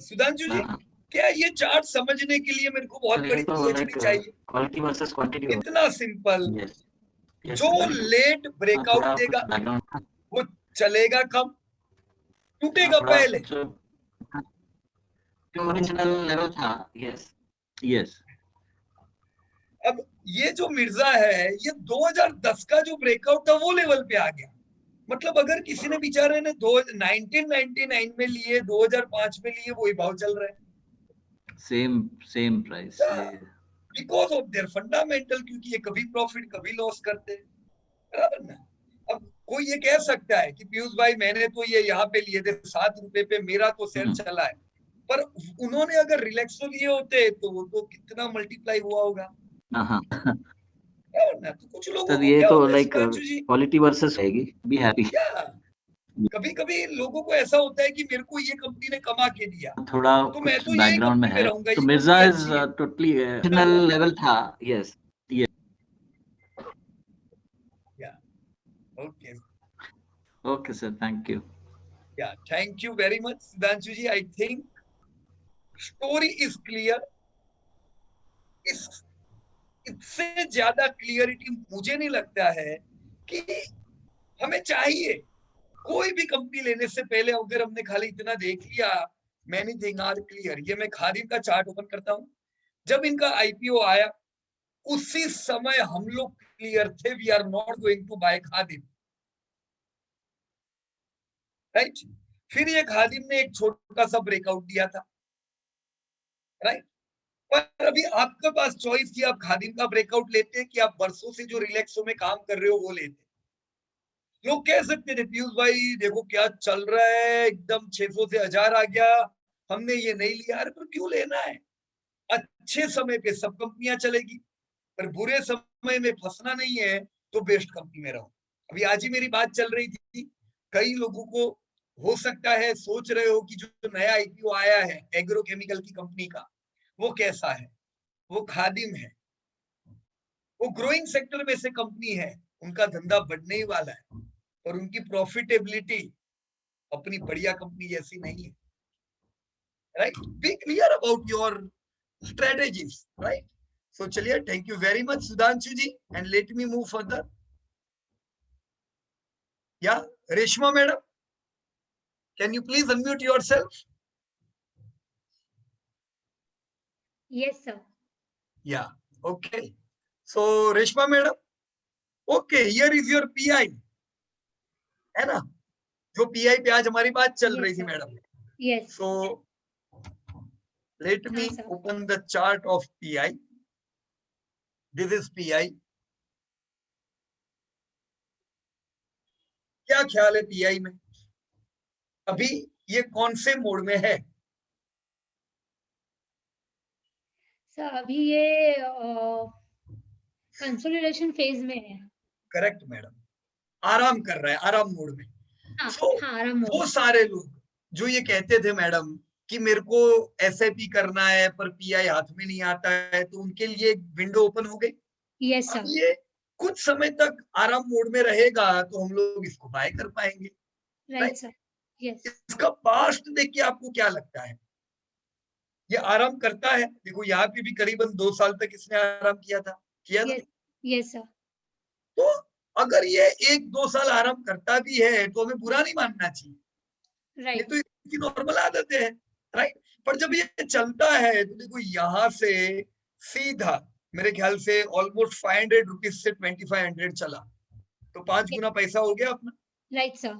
Sudhanshu ji, क्या ये चार्ट समझने के लिए मेरे को बहुत बड़ी सोचनी चाहिए? Quality versus quantity. इतना सिंपल। Yes. जो लेट ब्रेकआउट देगा वो चलेगा कम, टूटेगा पहले। जो ओरिजिनल लेवल था। Yes yes. अब ये जो मिर्जा है, ये 2010 का जो ब्रेकआउट था वो लेवल पे आ गया। मतलब अगर किसी ने बेचारे ने 1999 में लिए, 2005 में लिए, वही भाव चल रहा है। Same price. Because of their fundamental, क्योंकि ये कभी प्रॉफिट कभी लॉस करते हैं, बराबर ना। अब कोई ये कह सकता है कि पीयूष भाई मैंने तो ये यहाँ पे लिए थे 7 रुपए पे, मेरा तो शेयर चला है। पर उन्होंने अगर रिलैक्सो लिए होते तो वो तो कितना मल्टीप्लाई हुआ होगा। ना, तो कुछ लोगों को ये क्या तो होता है लाइक सुधांशु जी, क्वालिटी वर्सेस रहेगी। Be happy. कभी कभी लोगों को ऐसा होता है कि मेरे को ये कंपनी ने कमा के दिया, थोड़ा तो मैं कुछ तो यही बैकग्राउंड में कंपनी में है। रहूंगा, तो ये मिर्जा कंपनी इज अच्छी है। टोटली ओरिजिनल लेवल था। Yes okay okay sir, thank you. Yeah thank you very much Sudhanshu ji. I think story is clear. इस इससे ज्यादा क्लियरिटी मुझे नहीं लगता है कि हमें चाहिए। कोई भी कंपनी लेने से पहले अगर हमने खाली इतना देख लिया, मैनी थिंग आर क्लियर। ये मैं खादिम का चार्ट ओपन करता हूं। जब इनका आईपीओ आया उसी समय हम लोग क्लियर थे, we are not going to buy Khadim, right. फिर ये खादिम ने एक छोटा सा ब्रेकआउट दिया था, राइट। पर अभी आपके पास चॉइस थी, आप खादिम का ब्रेकआउट लेते कि आप वर्षों से जो रिलैक्सो में काम कर रहे हो वो लेते। लोग कह सकते थे पीयूष भाई देखो क्या चल रहा है, एकदम 600 से 1000 आ गया, हमने ये नहीं लिया। अरे पर क्यों लेना है? अच्छे समय पे सब कंपनियां चलेगी, पर बुरे समय में फंसना नहीं है तो बेस्ट कंपनी में रहो। अभी आज ही मेरी बात चल रही थी, कई लोगों को हो सकता है सोच रहे हो कि जो नया आईपीओ आया है एग्रोकेमिकल की कंपनी का, वो कैसा है? वो खादिम है, वो ग्रोइंग सेक्टर में से कंपनी है, उनका धंधा बढ़ने ही वाला है, और उनकी प्रॉफिटेबिलिटी अपनी बढ़िया कंपनी जैसी नहीं है, right. Be clear about your strategies, right. So चलिए, thank you very much Sudhanshu ji, and let me move further. Yeah Reshma madam, can you please unmute yourself? Yes, sir. Yeah okay, so Reshma madam, okay here is your PI, है ना? जो pi पे आज हमारी बात चल Yes, रही थी sir. Madam. Yes. So let me हाँ, sir. open the chart of PI. This is PI. क्या ख्याल है पीआई में? अभी ये कौन से मोड में है? सर अभी ये कंसोलिडेशन फेज में है। करेक्ट मैडम, आराम कर रहा है, आराम मोड में। हाँ, So, हाँ, आराम वो सारे लोग जो ये कहते थे मैडम कि मेरे को एसआईपी करना है पर पीआई हाथ में नहीं आता है, तो उनके लिए एक विंडो ओपन हो गई। यस अब सर। ये कुछ समय तक आराम मोड में रहेगा तो हम लोग इसको बाय कर पाएंगे। Right sir. यस। इसका पास्ट देख के आपको क्या लगता है? ये आराम करता है? देखो यहाँ पे भी करीबन 2 साल तक इसने आराम किया था, किया ना? Yes, yes sir. तो अगर ये 1-2 साल आराम करता भी है तो हमें बुरा नहीं मानना चाहिए, ये राइट। तो इसकी नॉर्मल आदत है, राइट। पर जब ये चलता है तो देखो यहाँ से सीधा मेरे ख्याल से ऑलमोस्ट 500 रुपीज से 2500 चला, तो 5 गुना पैसा हो गया अपना। Right sir.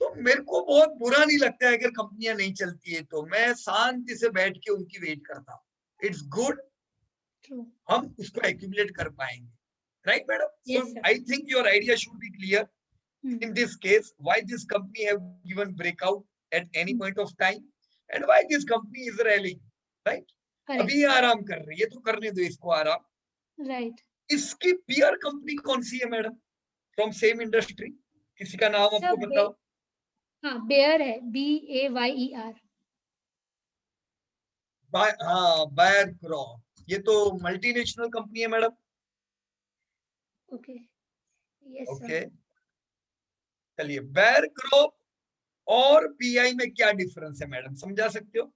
तो मेरे को बहुत बुरा नहीं लगता है अगर कंपनियां नहीं चलती है, तो मैं शांति से बैठ के उनकी वेट करता हूँ। It's good, true. हम उसको एक्यूमुलेट कर पाएंगे, right madam? Yes, so sir. I think your idea should be clear in this case why this company have given breakout at any point of time and why this company is rallying, right? Correct. अभी ये आराम कर रही है तो करने दो इसको आराम। राइट। इसकी पीआर कंपनी कौन सी है मैडम, फ्रॉम सेम इंडस्ट्री? किसी का नाम आपको सर बताओ? हाँ, बेयर है, BAYER। हाँ, बायर क्रॉप, ये तो मल्टीनेशनल कंपनी है madam. Okay, yes okay, sir. चलिए बायर क्रॉप और पीआई में क्या डिफरेंस है मैडम, समझा सकते हो?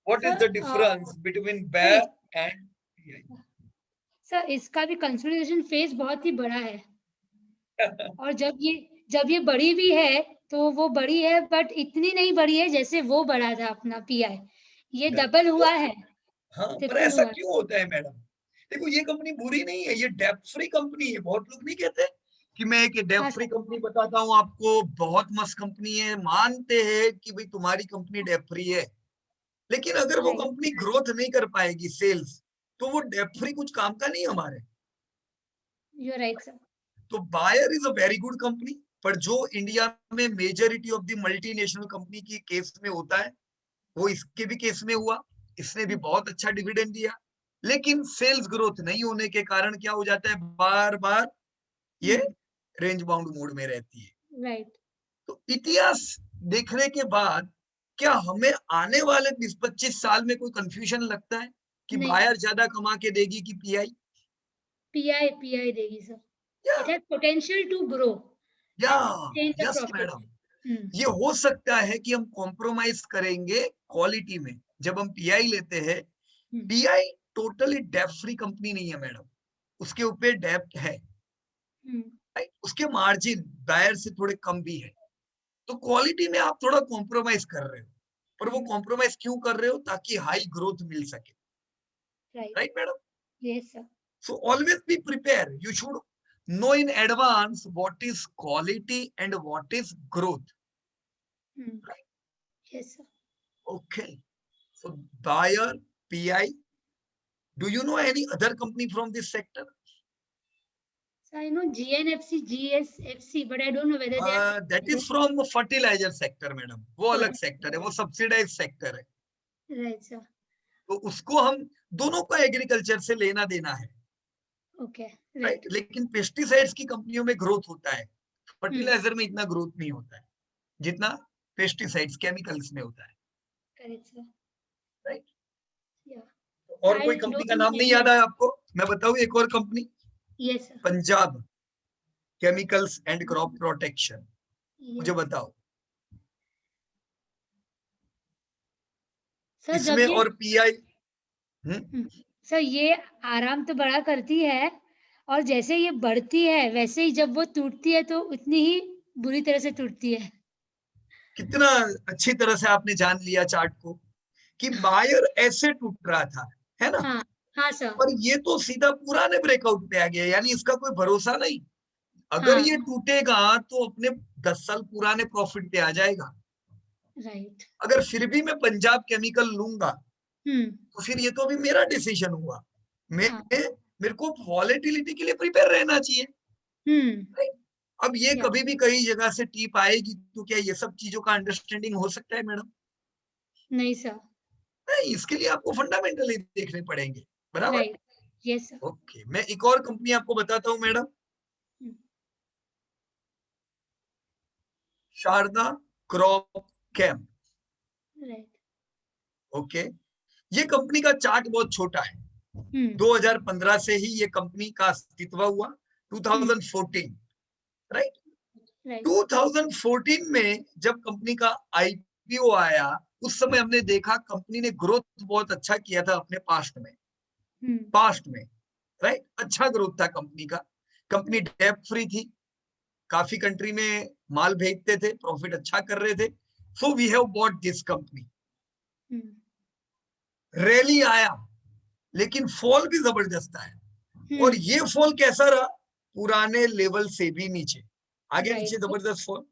What is the difference between Bayer and PI? Sir इसका भी कंसोलिडेशन फेज बहुत ही बड़ा है, और जब ये बड़ी भी है तो वो बड़ी है बट इतनी नहीं बड़ी है जैसे वो बड़ा था अपना PI। ये डबल हुआ है। हाँ, पर ट्रिपल ऐसा हुआ है। क्यों होता है मैडम? देखो ये कंपनी बुरी नहीं है, ये डेप्थ फ्री कंपनी है। बहुत लोग नहीं कहते कि मैं एक डेप्थ फ्री कंपनी बताता हूँ आपको, बहुत मस्त कंपनी है, मानते हैं कि भाई तुम्हारी कंपनी डेप्थ फ्री है, लेकिन अगर वो कंपनी ग्रोथ नहीं कर पाएगी सेल्स, तो वो डेप्थ फ्री कुछ काम का नहीं हमारे। You are right sir. तो Bayer is a very good company, पर जो इंडिया में majority of the multinational company की केस में होता है वो इसके भी केस में हुआ। इसने भी बहुत अच्छा डिविडेंड दिया, लेकिन सेल्स ग्रोथ नहीं होने के कारण क्या हो जाता है, बार बार ये रेंज बाउंड मोड में रहती है। राइट। तो इतिहास देखने के बाद क्या हमें आने वाले 20-25 साल में कोई कंफ्यूजन लगता है कि नहीं। बायर ज्यादा कमा के देगी कि पीआई? PI देगी सर। या it has potential to grow. Yes madam, ये हो सकता है कि हम कॉम्प्रोमाइज करेंगे क्वालिटी में जब हम पीआई लेते हैं। Pi totally depth free company नहीं है मैडम, उसके ऊपर डेप्थ है, राइट? उसके मार्जिन बायर से थोड़े कम भी है, तो क्वालिटी में आप थोड़ा कॉम्प्रोमाइज कर रहे हो, पर वो कॉम्प्रोमाइज क्यों कर रहे हो? ताकि हाई ग्रोथ मिल सके, right madam? Yes sir. So always be prepared. You should know in advance what is quality and what is growth. Yes, sir. Okay. So Bayer, PI. Do you know any other company from this sector? So I know GNFC, GSFC, but I don't know whether they are. That is from fertilizer sector, madam. वो अलग sector है, वो subsidized sector है। Right, sir. तो उसको हम दोनों का एग्रीकल्चर से लेना देना है। Okay, राइट, लेकिन पेस्टिसाइड्स की कंपनियों में ग्रोथ होता है, फर्टिलाइजर में इतना ग्रोथ नहीं होता है जितना पेस्टिसाइड्स केमिकल्स में होता है। Correct sir. राइट। या और कोई कंपनी का नाम नहीं याद है आपको? मैं बताऊं एक और company. Yes sir. Punjab chemicals and crop protection, मुझे बताओ सर। इसमें और पीआई। सर ये आराम तो बड़ा करती है, और जैसे ये बढ़ती है वैसे ही जब वो टूटती है तो उतनी ही बुरी तरह से टूटती है। कितना अच्छी तरह से आपने जान लिया चार्ट को कि बायर ऐसे टूट रहा था, है ना? हाँ, हाँ सर। पर ये तो सीधा पुराने ब्रेकआउट पे आ गया, यानी इसका कोई भरोसा नहीं। अगर ये टूटेगा तो अपने 10 साल पुराने प्रॉफिट पे आ जाएगा। राइट। अगर फिर भी मैं पंजाब केमिकल लूंगा तो फिर ये तो अभी मेरा डिसीजन हुआ। मेरे को वॉलेटिलिटी के लिए प्रिपेयर रहना चाहिए। अब ये कभी भी कई जगह से टीप आएगी तो क्या ये सब चीजों का अंडरस्टैंडिंग हो सकता है मैडम? नहीं सर। नहीं, इसके लिए आपको फंडामेंटली देखने पड़ेंगे, बराबर? Yes sir. ओके, मैं एक और कंपनी आपको बताता हूँ मैडम, शारदा क्रॉप केम। ओके, ये कंपनी का चार्ट बहुत छोटा है। 2015 से ही ये कंपनी का अस्तित्व हुआ, 2014, राइट? 2014 में जब कंपनी का आईपीओ आया, उस समय हमने देखा कंपनी ने ग्रोथ बहुत अच्छा किया था अपने पास्ट में, राइट? अच्छा ग्रोथ था कंपनी का। कंपनी डेब्ट फ्री थी, काफी कंट्री में माल भेजते थे, प्रॉफिट अच्छा कर रहे थे। So we have bought this company, rally आया लेकिन फॉल भी जबरदस्त आया, और ये फॉल कैसा रहा, पुराने लेवल से भी नीचे, आगे नीचे जबरदस्त फॉल।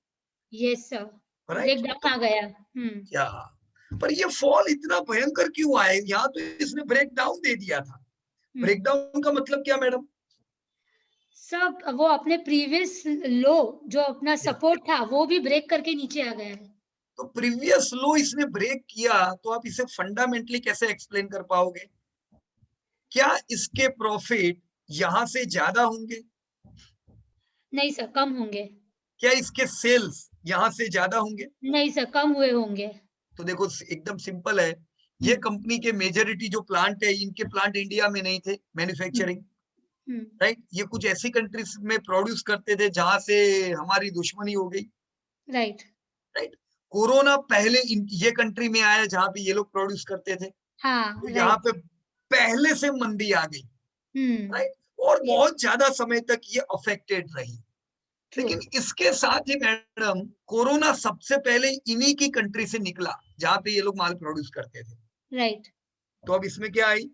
यस सर, ब्रेकडाउन आ गया। क्या, पर ये फॉल इतना भयंकर क्यों आया, यहाँ तो इसने ब्रेकडाउन दे दिया था। ब्रेकडाउन का मतलब क्या मैडम? सब वो अपने प्रीवियस लो जो अपना सपोर्ट था वो भी ब्रेक करके नीचे आ गया है। तो प्रीवियस लो इसने ब्रेक किया, तो आप इसे फंडामेंटली कैसे एक्सप्लेन कर पाओगे? क्या इसके प्रॉफिट यहां से ज्यादा होंगे? नहीं सर, कम होंगे। क्या इसके सेल्स यहां से ज्यादा होंगे? नहीं सर, कम हुए होंगे। तो देखो एकदम सिंपल है, ये कंपनी के मेजोरिटी जो प्लांट है, इनके प्लांट इंडिया में नहीं थे मैन्युफैक्चरिंग, राइट। ये कुछ ऐसी कंट्रीज में प्रोड्यूस करते थे जहां से हमारी दुश्मनी हो गई, राइट। राइट। कोरोना पहले ये कंट्री में आया जहां पे ये लोग प्रोड्यूस करते थे, हाँ, तो यहाँ पे पहले से मंदी आ गई, राइट, और बहुत ज्यादा समय तक ये अफेक्टेड रही। लेकिन इसके साथ ही मैडम कोरोना सबसे पहले इन्हीं की कंट्री से निकला जहां पे ये लोग माल प्रोड्यूस करते थे, राइट। तो अब इसमें क्या आई?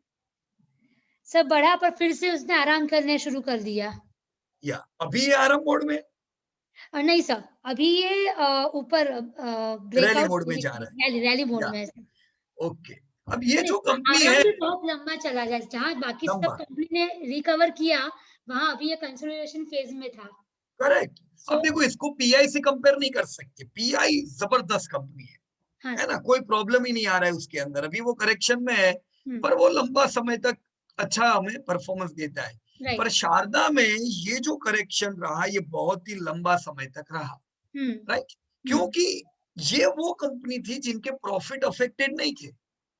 सब बढ़ा, पर फिर से उसने आराम करने शुरू कर दिया। या अभी ये आराम मोड में? नहीं सर, अभी ये ऊपर रैली मोड में जा रहा है, रैली मोड में है। ओके। अब ये जो कंपनी है बहुत लंबा चला जाए, जहाँ बाकी सब लंबा, कंपनी ने रिकवर किया वहां अभी ये कंसोलिडेशन फेज में था। करेक्ट। अब देखो इसको पीआई से कंपेयर नहीं कर सकते, पीआई जबरदस्त कंपनी है ना, कोई प्रॉब्लम ही नहीं आ रहा है उसके अंदर, अभी वो करेक्शन में है, पर वो लंबा समय तक अच्छा हमें परफॉर्मेंस देता है। पर शारदा में ये जो करेक्शन रहा ये बहुत ही लंबा समय तक रहा, राइट, क्योंकि ये वो कंपनी थी जिनके प्रॉफिट अफेक्टेड नहीं थे,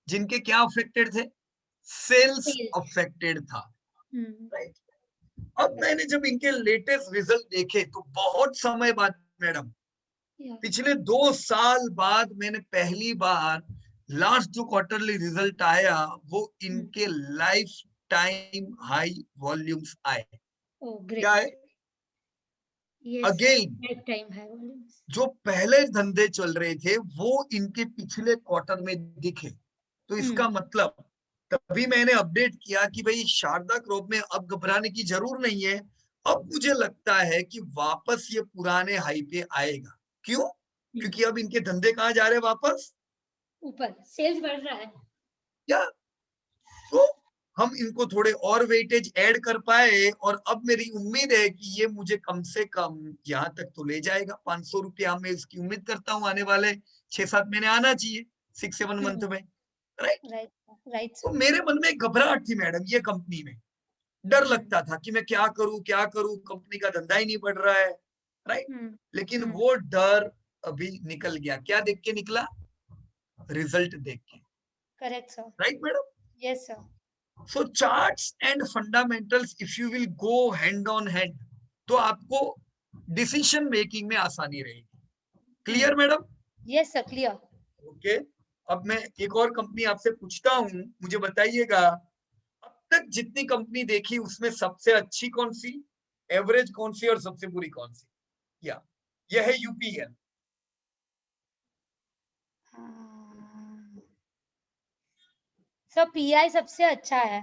जिनके क्या अफेक्टेड थे, सेल्स अफेक्टेड था, राइट। अब मैंने जब इनके लेटेस्ट रिजल्ट देखे तो बहुत समय बाद मैडम, पिछले 2 साल बाद मैंने पहली बार लास्ट जो क्वार्टरली रिजल्ट आया वो इनके लाइफ टाइम हाई वॉल्यूम्स आए। क्या है? अगेन जो पहले धंधे चल रहे थे वो इनके पिछले क्वार्टर में दिखे, तो इसका मतलब तभी मैंने अपडेट किया कि भाई शारदा क्रॉप में अब घबराने की जरूर नहीं है, अब मुझे लगता है कि वापस ये पुराने हाई पे आएगा। क्यों? क्योंकि अब इनके धंधे कहाँ जा रहे हैं, वापस ऊपर, सेल्स बढ़ रहा है। क्या तो हम इनको थोड़े और वेटेज ऐड कर पाए, और अब मेरी उम्मीद है कि ये मुझे कम से कम यहाँ तक तो ले जाएगा, 500 रुपया मैं इसकी उम्मीद करता हूँ आने वाले 6-7 महीने आना चाहिए, 6-7 मंथ में, राइट। तो मेरे मन में एक घबराहट थी मैडम, ये कंपनी में डर लगता था कि मैं क्या करूं, कंपनी का धंधा ही नहीं बढ़ रहा है, राइट। लेकिन वो डर अभी निकल गया। क्या देख के निकला? रिजल्ट देख के। Correct sir. Right madam? Yes sir. So charts and fundamentals if you will go hand on hand, तो आपको डिसीजन मेकिंग में आसानी रहेगी। Clear madam? Yes sir, clear. Okay. अब मैं एक और कंपनी आपसे पूछता हूँ, मुझे बताइएगा अब तक जितनी कंपनी देखी उसमें सबसे अच्छी कौन सी, एवरेज कौन सी, और सबसे बुरी कौन सी? या यह है यूपीएल। सब पीआई सबसे अच्छा है।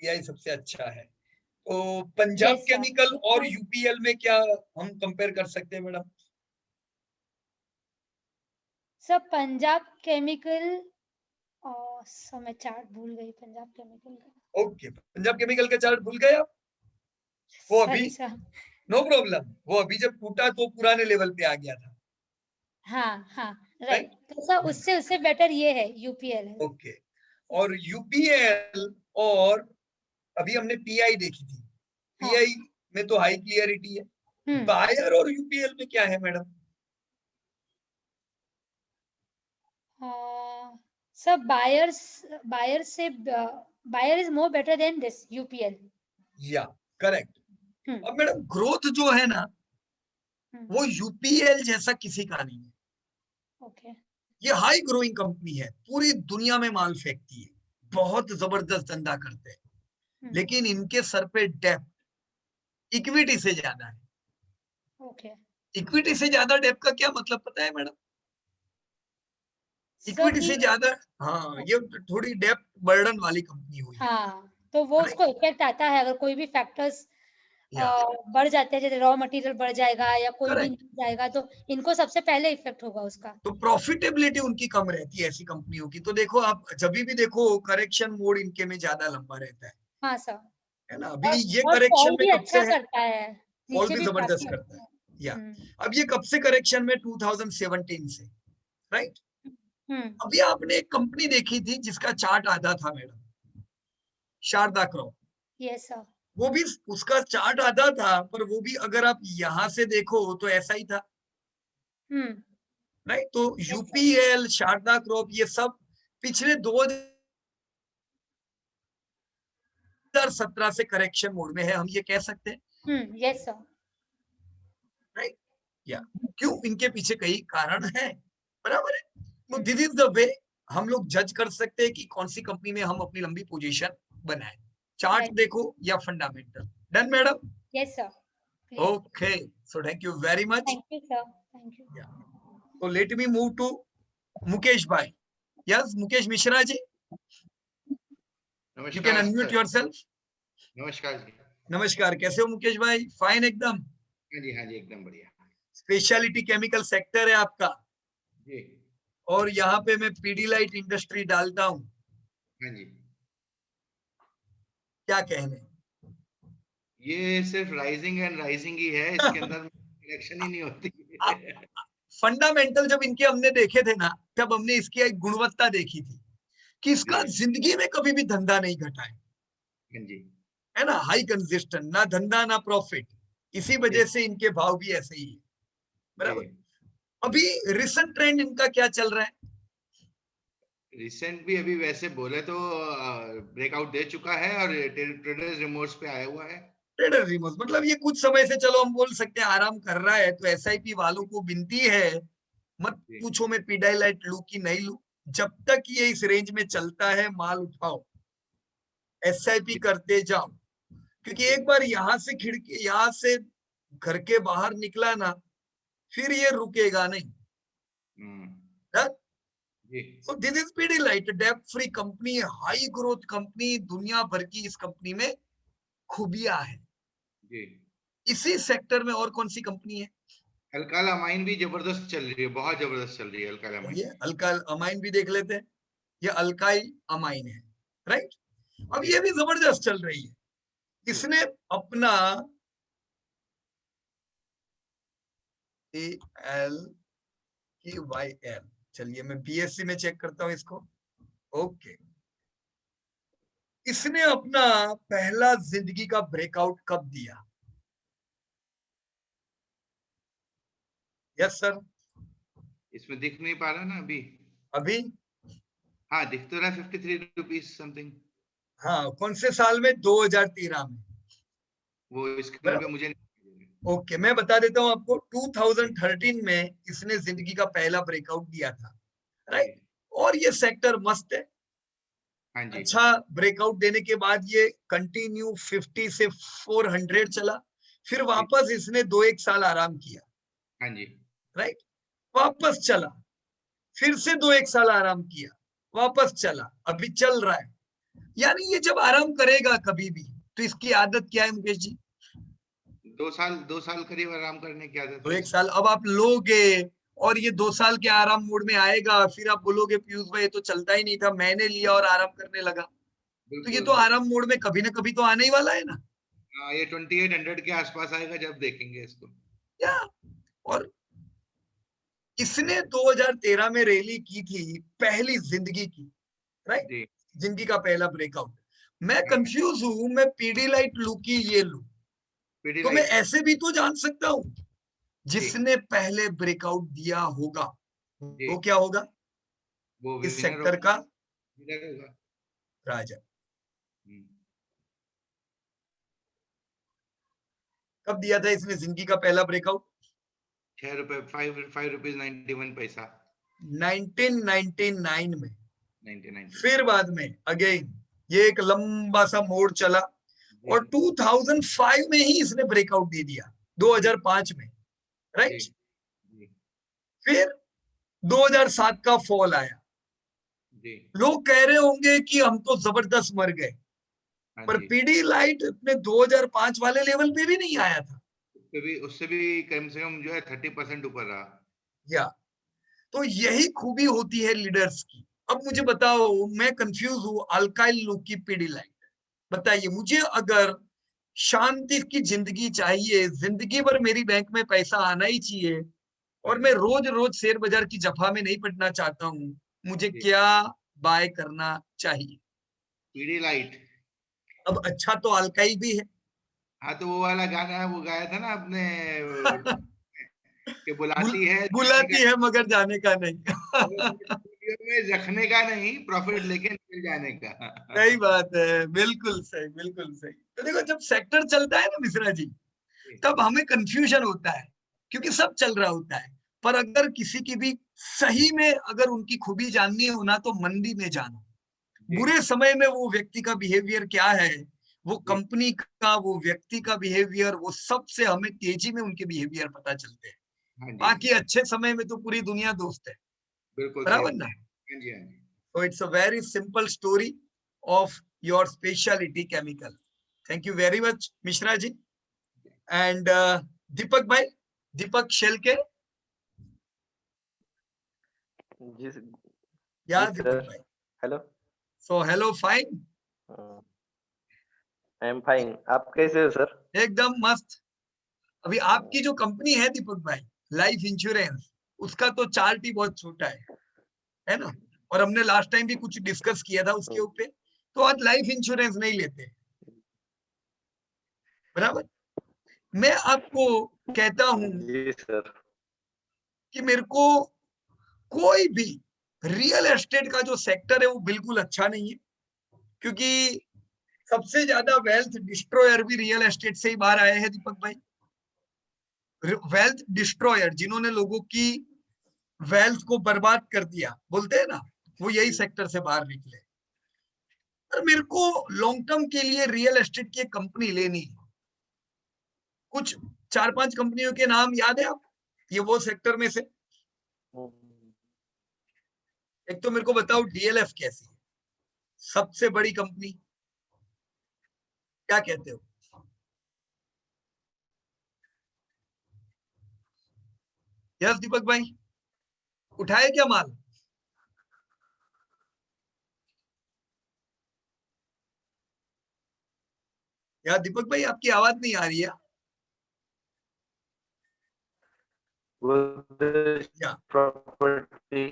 पीआई सबसे अच्छा है, तो पंजाब केमिकल और यूपीएल में क्या हम कंपेयर कर सकते हैं मैडम? सब पंजाब केमिकल, मैं चार्ट भूल गई पंजाब केमिकल का। ओके, पंजाब केमिकल का चार्ट भूल गए आप? वो अभी नो प्रॉब्लम, वो अभी जब टूटा तो पुराने लेवल पे आ गया था। हाँ, राइट। तो सर उससे बेटर ये है, यूपीएल है। ओके, और यूपीएल और अभी हमने पीआई देखी थी, पीआई में तो हाई क्लियरिटी है, बायर और यूपीएल में क्या है मैडम? सब Bayer is more better than this UPL. या करेक्ट। अब मैडम ग्रोथ जो है ना वो यूपीएल जैसा किसी का नहीं है। ओके। ये हाई ग्रोइंग कंपनी है, पूरी दुनिया में माल फेंकती है, बहुत जबरदस्त धंधा करते हैं, लेकिन इनके सर पे डेप्थ इक्विटी से ज्यादा है। ओके। इक्विटी से ज्यादा डेप्थ का क्या मतलब पता है मैडम? इक्विटी से ज्यादा, हाँ ये थोड़ी डेप्थ बर्डन वाली कंपनी हुई। हाँ, तो वो उसको इफेक्ट आता है अगर कोई भी फैक्टर्स बढ़ जाते हैं, जैसे रॉ मटेरियल बढ़ जाएगा या कोई भी जाएगा, तो इनको सबसे पहले इफेक्ट होगा उसका। तो प्रॉफिटेबिलिटी उनकी कम रहती है ऐसी कंपनियों की। तो देखो आप जब भी देखो करेक्शन मोड इनके में ज्यादा लंबा रहता है। हाँ सर, है ना, अभी और ये फॉल करेक्शन में भी कब से अच्छा है, करता है, फॉल नीचे भी भी जबरदस्त काफी करता अच्छा है। या अब ये कब से करेक्शन में, 2017 से, राइट। अभी आपने एक कंपनी देखी थी जिसका चार्ट आधा था madam, Sharda crop. Yes sir, वो भी उसका चार्ट आधा था, पर वो भी अगर आप यहां से देखो तो ऐसा ही था, राइट। तो यूपीएल, शारदा क्रॉप, ये सब पिछले 2017 से करेक्शन मोड में है, हम ये कह सकते हैं, यस सर, राइट। या क्यों, इनके पीछे कई कारण है, बराबर है। तो दिस इज द वे हम लोग जज कर सकते हैं कि कौन सी कंपनी में हम अपनी लंबी पोजीशन बनाए, चार्ट देखो या fundamental. Done madam? Yes sir, okay, so thank you very much. Thank you sir, thank you. So let me move to Mukesh bhai. Yes, Mukesh Mishra ji. नमस्कार, You can unmute yourself. नमस्कार जी। नमस्कार, कैसे हो मुकेश भाई? Fine एकदम। हाँ जी, हाँ जी, एकदम बढ़िया। स्पेशलिटी केमिकल सेक्टर है आपका जी। और यहाँ पे मैं पीडीलाइट इंडस्ट्री डालता हूँ। हाँ जी, क्या कहने, ये सिर्फ राइजिंग एंड राइजिंग ही है, इसके अंदर करेक्शन ही नहीं होती। फंडामेंटल जब इनके हमने देखे थे ना, तब हमने इसकी एक गुणवत्ता देखी थी कि इसका जिंदगी में कभी भी धंधा नहीं घटा है। हाँ जी, है ना, हाई कंसिस्टेंट, ना धंधा ना प्रॉफिट, इसी वजह से इनके भाव भी ऐसे ही है, बराबर। अभी रिसेंट ट्रेंड इनका क्या चल रहा है? रिसेंट भी अभी वैसे बोले तो ब्रेकआउट दे चुका है और ट्रेडर्स रिमोर्स पे आया हुआ है। ट्रेडर रिमोर्स मतलब ये कुछ समय से, चलो हम बोल सकते हैं आराम कर रहा है। तो एसआईपी वालों को विनती है, मत पूछो मैं पीडीलाइट लू की नहीं लू, जब तक ये इस रेंज में चलता है माल उठाओ, एसआईपी करते जाओ, क्योंकि एक बार यहां से खिड़की, यहां से घर के बाहर निकला ना, फिर ये रुकेगा नहीं। So this is Pidilite, डेब्ट free company, high growth company, दुनिया भर की इस कंपनी में खूबियां है। इसी सेक्टर में और कौन सी कंपनी है? अल्काइल अमाइन भी जबरदस्त चल रही है, बहुत जबरदस्त चल रही है अल्काइल अमाइन। ये अल्काइल अमाइन भी देख लेते हैं, ये अल्काइल अमाइन है, राइट। अब ये भी जबरदस्त चल रही है। इसने अपना ALKYL, चलिए मैं बीएससी में चेक करता हूं इसको। ओके, इसने अपना पहला जिंदगी का ब्रेकआउट कब दिया? Yes sir. इसमें दिख नहीं पा रहा ना अभी? अभी हाँ, दिख तो रहा है 53 रुपीज समथिंग। हाँ, कौन से साल में? 2013 में। वो स्क्रीन पे मुझे ओके, मैं बता देता हूं आपको, 2013 में इसने जिंदगी का पहला ब्रेकआउट दिया था, राइट। और ये सेक्टर मस्त है। हाँ जी। अच्छा ब्रेकआउट देने के बाद ये कंटिन्यू 50 से 400 चला, फिर वापस इसने 2-1 साल आराम किया। हाँ जी, राइट, वापस चला, फिर से 2-1 साल आराम किया, वापस चला, अभी चल रहा है। यानी ये जब आराम करेगा कभी भी, तो इसकी आदत क्या है मुकेश जी? 2 साल करीब आराम करने की आदत है। 2-1 साल अब आप लोगे और ये 2 साल के आराम मोड में आएगा, फिर आप बोलोगे पीयूष भाई ये तो चलता ही नहीं था, मैंने लिया और आराम करने लगा। तो ये तो आराम मोड में कभी ना कभी तो आने ही वाला है ना। हाँ, ये 2800 के आसपास आएगा जब देखेंगे इसको। या और इसने 2013 में रैली की थी, पहली जिंदगी की, राइट, जिंदगी का पहला ब्रेकआउट। मैं कंफ्यूज हूं, मैं पीडीलाइट लू की ये लू, तो मैं ऐसे भी तो जान सकता हूं जिसने पहले ब्रेकआउट दिया होगा वो क्या होगा? वो इस सेक्टर का होगा राजा। कब दिया था इसने जिंदगी का पहला ब्रेकआउट? 6 रुपए, 5 रुपीज 91 पैसा, 1999 में। 1999 फिर बाद में अगेन ये एक लंबा सा मोड़ चला और 2005 में ही इसने ब्रेकआउट दे दिया, 2005 में, राइट। फिर 2007 का फॉल आया, जी लोग कह रहे होंगे कि हम तो जबरदस्त मर गए, हाँ पर जी, पीडीलाइट अपने 2005 वाले लेवल पे भी नहीं आया था। उससे भी कम से कम जो है 30% ऊपर रहा। या तो यही खूबी होती है लीडर्स की। अब मुझे बताओ, मैं कंफ्यूज हूँ अल्काइल लुक की पीडीलाइट। बताइए मुझे, अगर शांति की जिंदगी चाहिए, जिंदगी भर मेरी बैंक में पैसा आना ही चाहिए, और मैं रोज रोज शेयर बाजार की जफा में नहीं पड़ना चाहता हूँ, मुझे जी। क्या बाय करना चाहिए? पीडीलाइट, अब अच्छा तो अल्काइल भी है। हाँ तो वो वाला गाना वो गाया था ना आपने कि बुलाती है जाने का बुलाती है मगर जाने का नहीं। स्टूडियो में रखने का नहीं, प्रॉफिट लेके निकल जाने का। सही बात है, बिल्कुल सही, बिल्कुल सही। तो देखो, जब सेक्टर चलता है ना मिश्रा जी, तब हमें कंफ्यूजन होता है, क्योंकि सब चल रहा होता है। पर अगर किसी की भी सही में अगर उनकी खूबी जाननी हो ना, तो मंदी में जानो। जी बुरे समय में वो व्यक्ति का बिहेवियर क्या है, वो जी कंपनी का, वो व्यक्ति का बिहेवियर, वो सबसे हमें तेजी में उनके बिहेवियर पता चलते हैं। हाँ जी, बाकी अच्छे समय में तो पूरी दुनिया दोस्त है, बिल्कुल सही बराबर बात ना? है। हाँ जी हाँ जी। So it's a very simple story of your specialty chemical. Thank you very much, Mishra ji. And Deepak bhai, Deepak Shelke. जी जी Yeah, Deepak sir. bhai. Hello. So hello, fine. I am fine, आप कैसे हो sir? एकदम मस्त। अभी आपकी जो कंपनी है दीपक भाई, लाइफ इंश्योरेंस, उसका तो चार्ट ही बहुत छोटा है ना? और हमने लास्ट टाइम भी कुछ डिस्कस किया था उसके ऊपर। तो आज लाइफ इंश्योरेंस नहीं लेते, बराबर? मैं आपको कहता हूं जी सर। कि मेरे को कोई भी रियल एस्टेट का जो सेक्टर है वो बिल्कुल अच्छा नहीं है, क्योंकि सबसे ज्यादा वेल्थ डिस्ट्रॉयर भी रियल एस्टेट से ही बाहर आए हैं दीपक भाई। वेल्थ डिस्ट्रॉयर, जिन्होंने लोगों की वेल्थ को बर्बाद कर दिया, बोलते हैं ना, वो यही सेक्टर से बाहर निकले। और मेरे को लॉन्ग टर्म के लिए रियल एस्टेट की एक कंपनी लेनी है। कुछ 4-5 कंपनियों के नाम याद है आप, ये वो सेक्टर में से? एक तो मेरे को बताओ डीएलएफ कैसी है, सबसे बड़ी कंपनी, क्या कहते हो? यस दीपक भाई, उठाए क्या माल? यार दीपक भाई, आपकी आवाज नहीं आ रही है। या प्रॉपर्टी।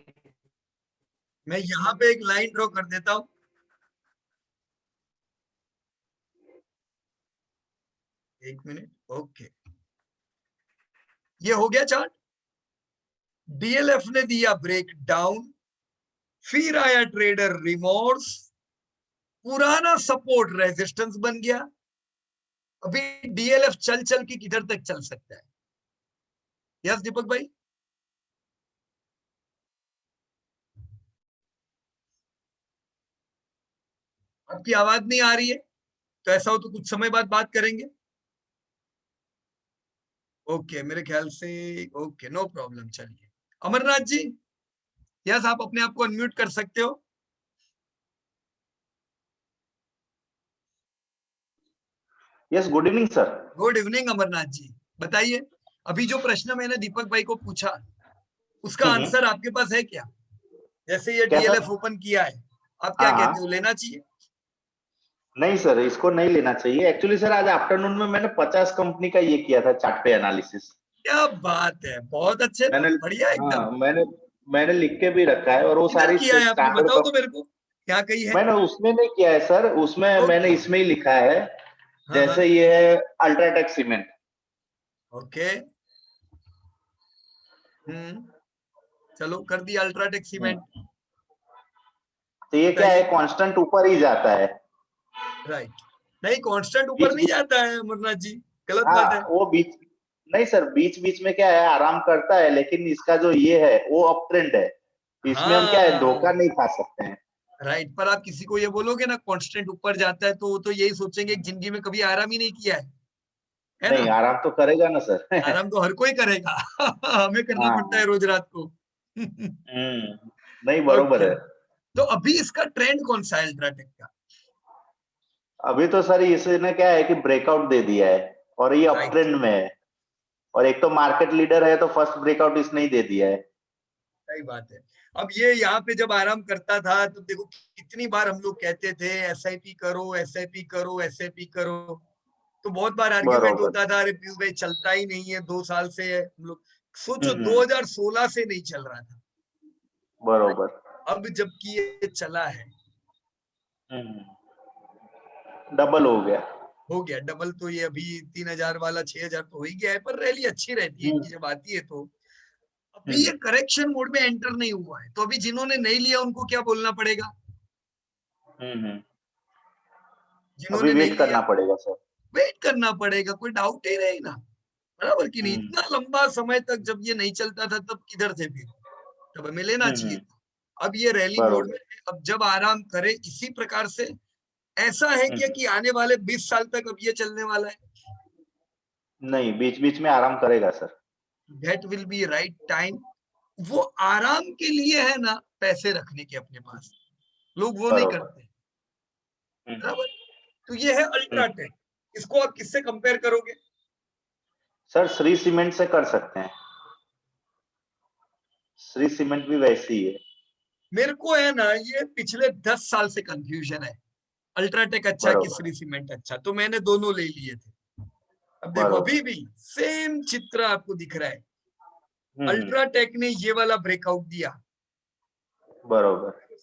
मैं यहाँ पे एक लाइन ड्रॉ कर देता हूँ। एक मिनट, ओके, ये हो गया चार्ट। डीएलएफ ने दिया ब्रेक डाउन, फिर आया ट्रेडर रिमोर्स, पुराना सपोर्ट रेजिस्टेंस बन गया। अभी डीएलएफ चल चल के किधर तक चल सकता है? यस दीपक भाई? आपकी आवाज नहीं आ रही है, तो ऐसा हो तो कुछ समय बाद बात करेंगे। ओके, मेरे ख्याल से ओके, नो प्रॉब्लम, चलिए। अमरनाथ जी, यस, आप अपने आप को अनम्यूट कर सकते हो। Yes, good evening sir. Good evening Amarnath ji, बताइए। अभी जो प्रश्न मैंने दीपक भाई को पूछा, उसका आंसर आपके पास है क्या? जैसे ये क्या डीएलएफ सर? ओपन किया है, आप क्या हाँ कहते हो, हाँ, लेना चाहिए? नहीं सर, इसको नहीं लेना चाहिए। एक्चुअली सर, आज आफ्टरनून में मैंने 50 कंपनी का ये किया था, चार्ट पे एनालिसिस। क्या बात है, बहुत अच्छे, मैंने, बढ़िया एकदम। हाँ, मैंने लिख के भी रखा है, और वो किधर सारी किया है आपने, स्टैंडर्ड बताओ तो मेरे को, क्या कही है? मैंने उसमें नहीं किया है सर, उसमें मैंने ओके, इसमें ही लिखा है। हाँ हाँ, जैसे ये है अल्ट्राटेक सीमेंट। ओके, चलो कर दिया अल्ट्राटेक सीमेंट। तो ये क्या है, बताइए। कांस्टेंट ऊपर ही जाता है। राइट, नहीं कांस्टेंट ऊपर बीच नहीं बीच, जाता है अमरनाथ जी, गलत हाँ, बात है। वो बीच, नहीं सर, बीच बीच में क्या है, आराम करता है, लेकिन इसका जो ये है वो अप ट्रेंड है। इसमें हम क्या है, धोखा हाँ, नहीं खा सकते हैं। राइट, पर आप किसी को ये बोलोगे ना कांस्टेंट ऊपर जाता है, तो वो तो यही सोचेंगे कि जिंदगी में कभी आराम ही नहीं किया है ना? नहीं, आराम तो करेगा ना सर। आराम तो हर कोई करेगा। हमें करना पड़ता है हाँ, रोज रात को। नहीं, बरोबर ओके, है। तो अभी इसका ट्रेंड कौन सा है अल्ट्राटेक का? अभी तो सर इसने क्या है कि ब्रेकआउट दे दिया है और ये Right. अपट्रेंड में है, और एक तो मार्केट लीडर है तो फर्स्ट ब्रेकआउट इसने ही दे दिया है। सही बात है। अब ये यहाँ पे जब आराम करता था तो देखो कितनी बार हम लोग कहते थे एसआईपी करो, एसआईपी करो, एसआईपी करो, तो बहुत बार आर्ग्यूमेंट बरोबर। होता था, अरे पीयूष भाई चलता ही नहीं है, 2 साल से है। हम लोग सोचो हम्म। 2016 से नहीं चल रहा था, बरोबर। अब जबकि ये चला है, डबल हो गया। हो गया डबल। तो ये अभी 3000 वाला 6000 तो हो ही गया है, पर रैली अच्छी रहती है इनकी जब आती है। तो अभी ये करेक्शन मोड में एंटर नहीं हुआ है, तो अभी जिन्होंने नहीं लिया उनको क्या बोलना पड़ेगा? जिन्होंने अभी नहीं वेट करना लिया पड़ेगा सर। वेट करना पड़ेगा, कोई डाउट ही नहीं ना, बराबर कि नहीं? इतना लंबा समय तक जब ये नहीं चलता था तब किधर थे फिर? तब हमें लेना चाहिए था। अब ये रैली मोड में है, अब जब आराम करे इसी प्रकार से। ऐसा है क्या कि आने वाले 20 साल तक अब ये चलने वाला है? नहीं, बीच बीच में आराम करेगा sir. That will be right time. वो आराम के लिए है ना, पैसे रखने के अपने पास, लोग वो नहीं करते, बराबर? तो ये है अल्ट्राटेक। इसको आप किससे कंपेयर करोगे? सर श्री सीमेंट से कर सकते हैं, श्री सीमेंट भी वैसी ही है। मेरे को है ना ये पिछले 10 साल से कंफ्यूजन है, अल्ट्राटेक अच्छा कि श्री सीमेंट अच्छा, तो मैंने दोनों ले लिए थे। अब देखो अभी भी सेम चित्र आपको दिख रहा है, अल्ट्राटेक ने ये वाला ब्रेकआउट दिया, बरोबर।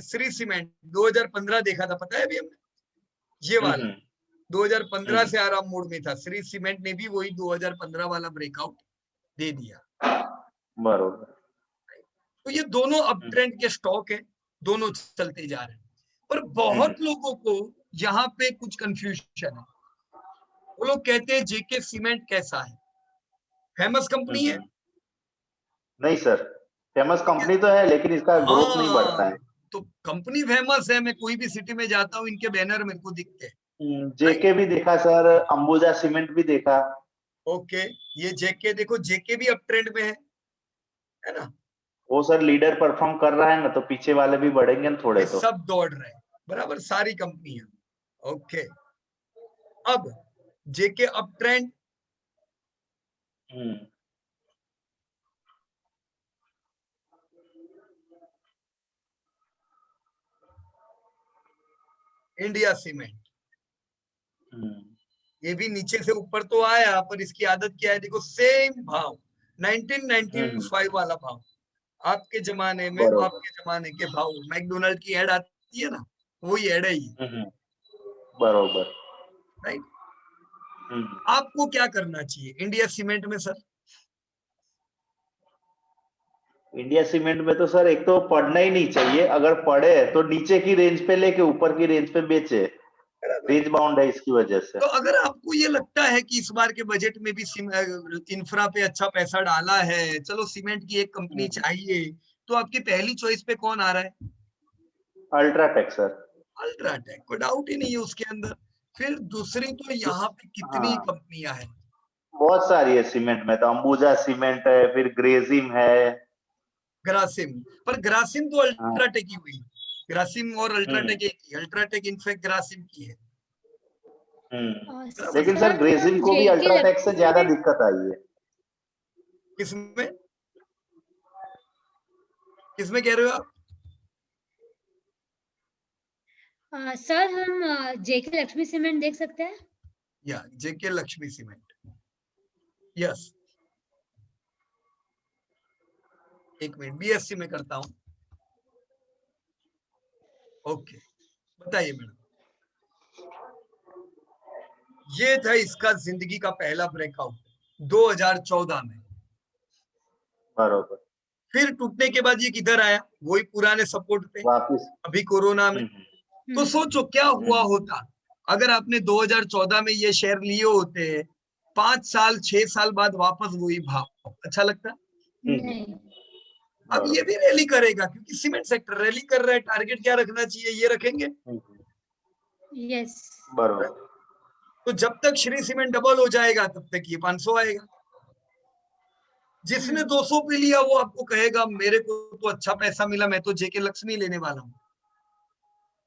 श्री सीमेंट 2015 देखा था, पता है अभी हमने, ये वाला 2015 से आराम मोड में था, श्री सीमेंट ने भी वही 2015 वाला ब्रेकआउट दे दिया, बरोबर। तो ये दोनों अप ट्रेंड के स्टॉक है, दोनों चलते जा रहे हैं। पर बहुत लोगों को यहाँ पे कुछ कंफ्यूजन है, वो लोग कहते हैं जेके सीमेंट कैसा है, फेमस कंपनी है? नहीं सर, फेमस कंपनी तो है लेकिन इसका ग्रोथ नहीं बढ़ता है। तो कंपनी फेमस है, मैं कोई भी सिटी में जाता हूँ इनके बैनर मेरे को दिखते हैं। जेके भी देखा सर, अंबुजा सीमेंट भी देखा। ओके, ये जेके देखो, जेके भी अप ट्रेंड में है ना? वो सर लीडर परफॉर्म कर रहा है ना, तो पीछे वाले भी बढ़ेंगे ना थोड़े, तो सब दौड़ रहे हैं, बराबर, सारी कंपनियां। ओके, अब जेके अप ट्रेंड, इंडिया सीमेंट, ये भी नीचे से ऊपर तो आया, पर इसकी आदत क्या है, देखो सेम भाव 1995 वाला भाव, आपके जमाने में, आपके जमाने के भाव, मैकडोनल्ड की एड आती है ना, वही एड है ये, बरोबर। राइट? आपको क्या करना चाहिए इंडिया सीमेंट में सर? इंडिया सीमेंट में तो सर एक तो पढ़ना ही नहीं चाहिए, अगर पढ़े तो नीचे की रेंज पे लेके ऊपर की रेंज पे बेचे, रेंज बाउंड है इसकी वजह से। तो अगर आपको ये लगता है कि इस बार के बजट में भी इंफ्रा पे अच्छा पैसा डाला है, चलो सीमेंट की एक कंपनी चाहिए, तो आपकी पहली चॉइस पे कौन आ रहा है? UltraTech sir. अल्ट्राटेक, कोई डाउट ही नहीं है उसके अंदर। फिर दूसरी तो यहाँ पे कितनी कंपनियां हैं, बहुत सारी है सीमेंट में, तो अंबुजा सीमेंट है, फिर ग्रेजिम है, ग्रासिम, पर ग्रासिम तो अल्ट्राटेक की हुई, ग्रासिम और अल्ट्राटेक एक ही, अल्ट्राटेक इनफैक्ट ग्रासिम की है। लेकिन सर ग्रेजिम को भी अल्ट्राटेक से ज्यादा दिक्कत आई है। किसमें किसमें कह रहे हो आप? सर हम जेके लक्ष्मी सीमेंट देख सकते हैं? या जेके लक्ष्मी सीमेंट, यस। एक मिनट, बीएससी में करता हूं। ओके, बताइए मैडम। ये था इसका जिंदगी का पहला ब्रेकआउट 2014 में, बरोबर। फिर टूटने के बाद ये किधर आया, वही पुराने सपोर्ट पे वापस, अभी कोरोना में। तो सोचो क्या हुआ होता अगर आपने 2014 में ये शेयर लिए होते, 5 साल 6 साल बाद वापस वही भाव, अच्छा लगता? नहीं। अब ये भी रैली करेगा क्योंकि सीमेंट सेक्टर रैली कर रहा है, टारगेट क्या रखना चाहिए, ये रखेंगे। यस, बरोबर। तो जब तक श्री सीमेंट डबल हो जाएगा तब तक ये 500 आएगा। जिसने 200 पे लिया वो आपको कहेगा मेरे को तो अच्छा पैसा मिला, मैं तो जेके लक्ष्मी लेने वाला हूँ,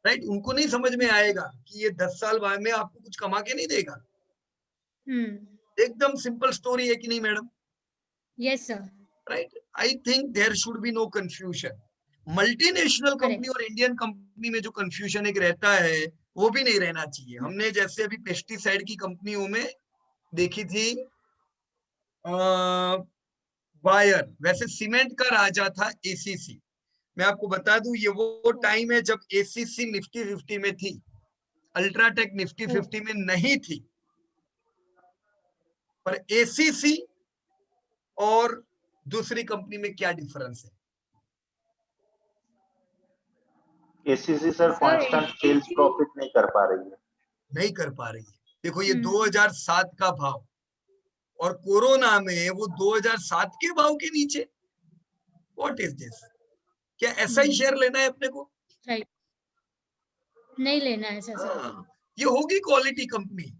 राइट। उनको नहीं समझ में आएगा कि ये 10 साल बाद में आपको कुछ कमा के नहीं देगा। एकदम सिंपल स्टोरी है कि नहीं madam? Yes sir. Right. I think there should be no confusion. Multinational company और इंडियन कंपनी में जो कंफ्यूजन एक रहता है वो भी नहीं रहना चाहिए। हमने जैसे अभी पेस्टिसाइड की कंपनियों में देखी थी बायर, वैसे सीमेंट का राजा था एसीसी। मैं आपको बता दूं ये वो टाइम है जब एसीसी निफ्टी 50 में थी, अल्ट्राटेक निफ्टी 50 में नहीं थी। पर एसीसी और दूसरी कंपनी में क्या डिफरेंस है? ACC sir constant sales profit नहीं कर पा रही है। नहीं कर पा रही है। देखो ये 2007 का भाव और कोरोना में वो 2007 के भाव के नीचे। What is this? क्या ऐसा ही शेयर लेना है अपने को? राइट, नहीं लेना है सर। ये होगी क्वालिटी कंपनी,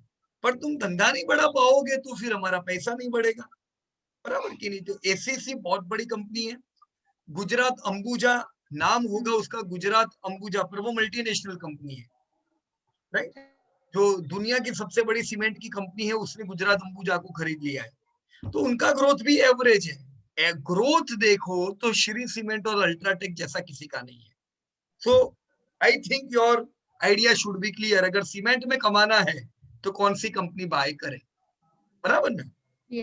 पर तुम धंधा नहीं बढ़ा पाओगे तो फिर हमारा पैसा नहीं बढ़ेगा, बराबर की नहीं? तो एसीसी बहुत बड़ी कंपनी है। गुजरात अंबुजा नाम होगा उसका, गुजरात अंबुजा, पर वो मल्टीनेशनल कंपनी है, राइट। जो दुनिया की सबसे बड़ी सीमेंट की कंपनी है उसने गुजरात अंबुजा को खरीद लिया है। तो उनका ग्रोथ भी एवरेज है। ग्रोथ देखो तो श्री सीमेंट और अल्ट्राटेक जैसा किसी का नहीं है। So I think your idea should be clear. अगर सीमेंट में कमाना है तो कौन सी कंपनी बाय करे, बराबर ना?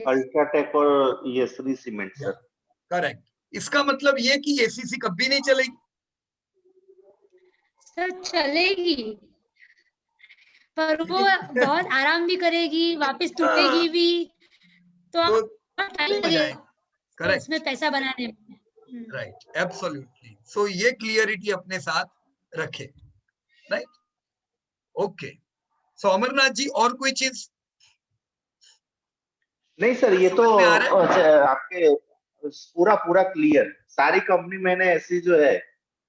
अल्ट्राटेक और ये श्री सीमेंट सर। करेक्ट। इसका मतलब ये कि एसीसी कभी नहीं चलेगी। सर चलेगी, पर वो बहुत आराम भी करेगी, वापस टूटेगी भी, तो टाइम लगेगा करेक्ट, उसमें पैसा बनाने में। Right, absolutely. सो ये क्लियरिटी अपने साथ रखे, राइट। ओके, सो अमरनाथ जी और कोई चीज? नहीं सर, ये तो आपके पूरा पूरा क्लियर। सारी कंपनी मैंने ऐसी जो है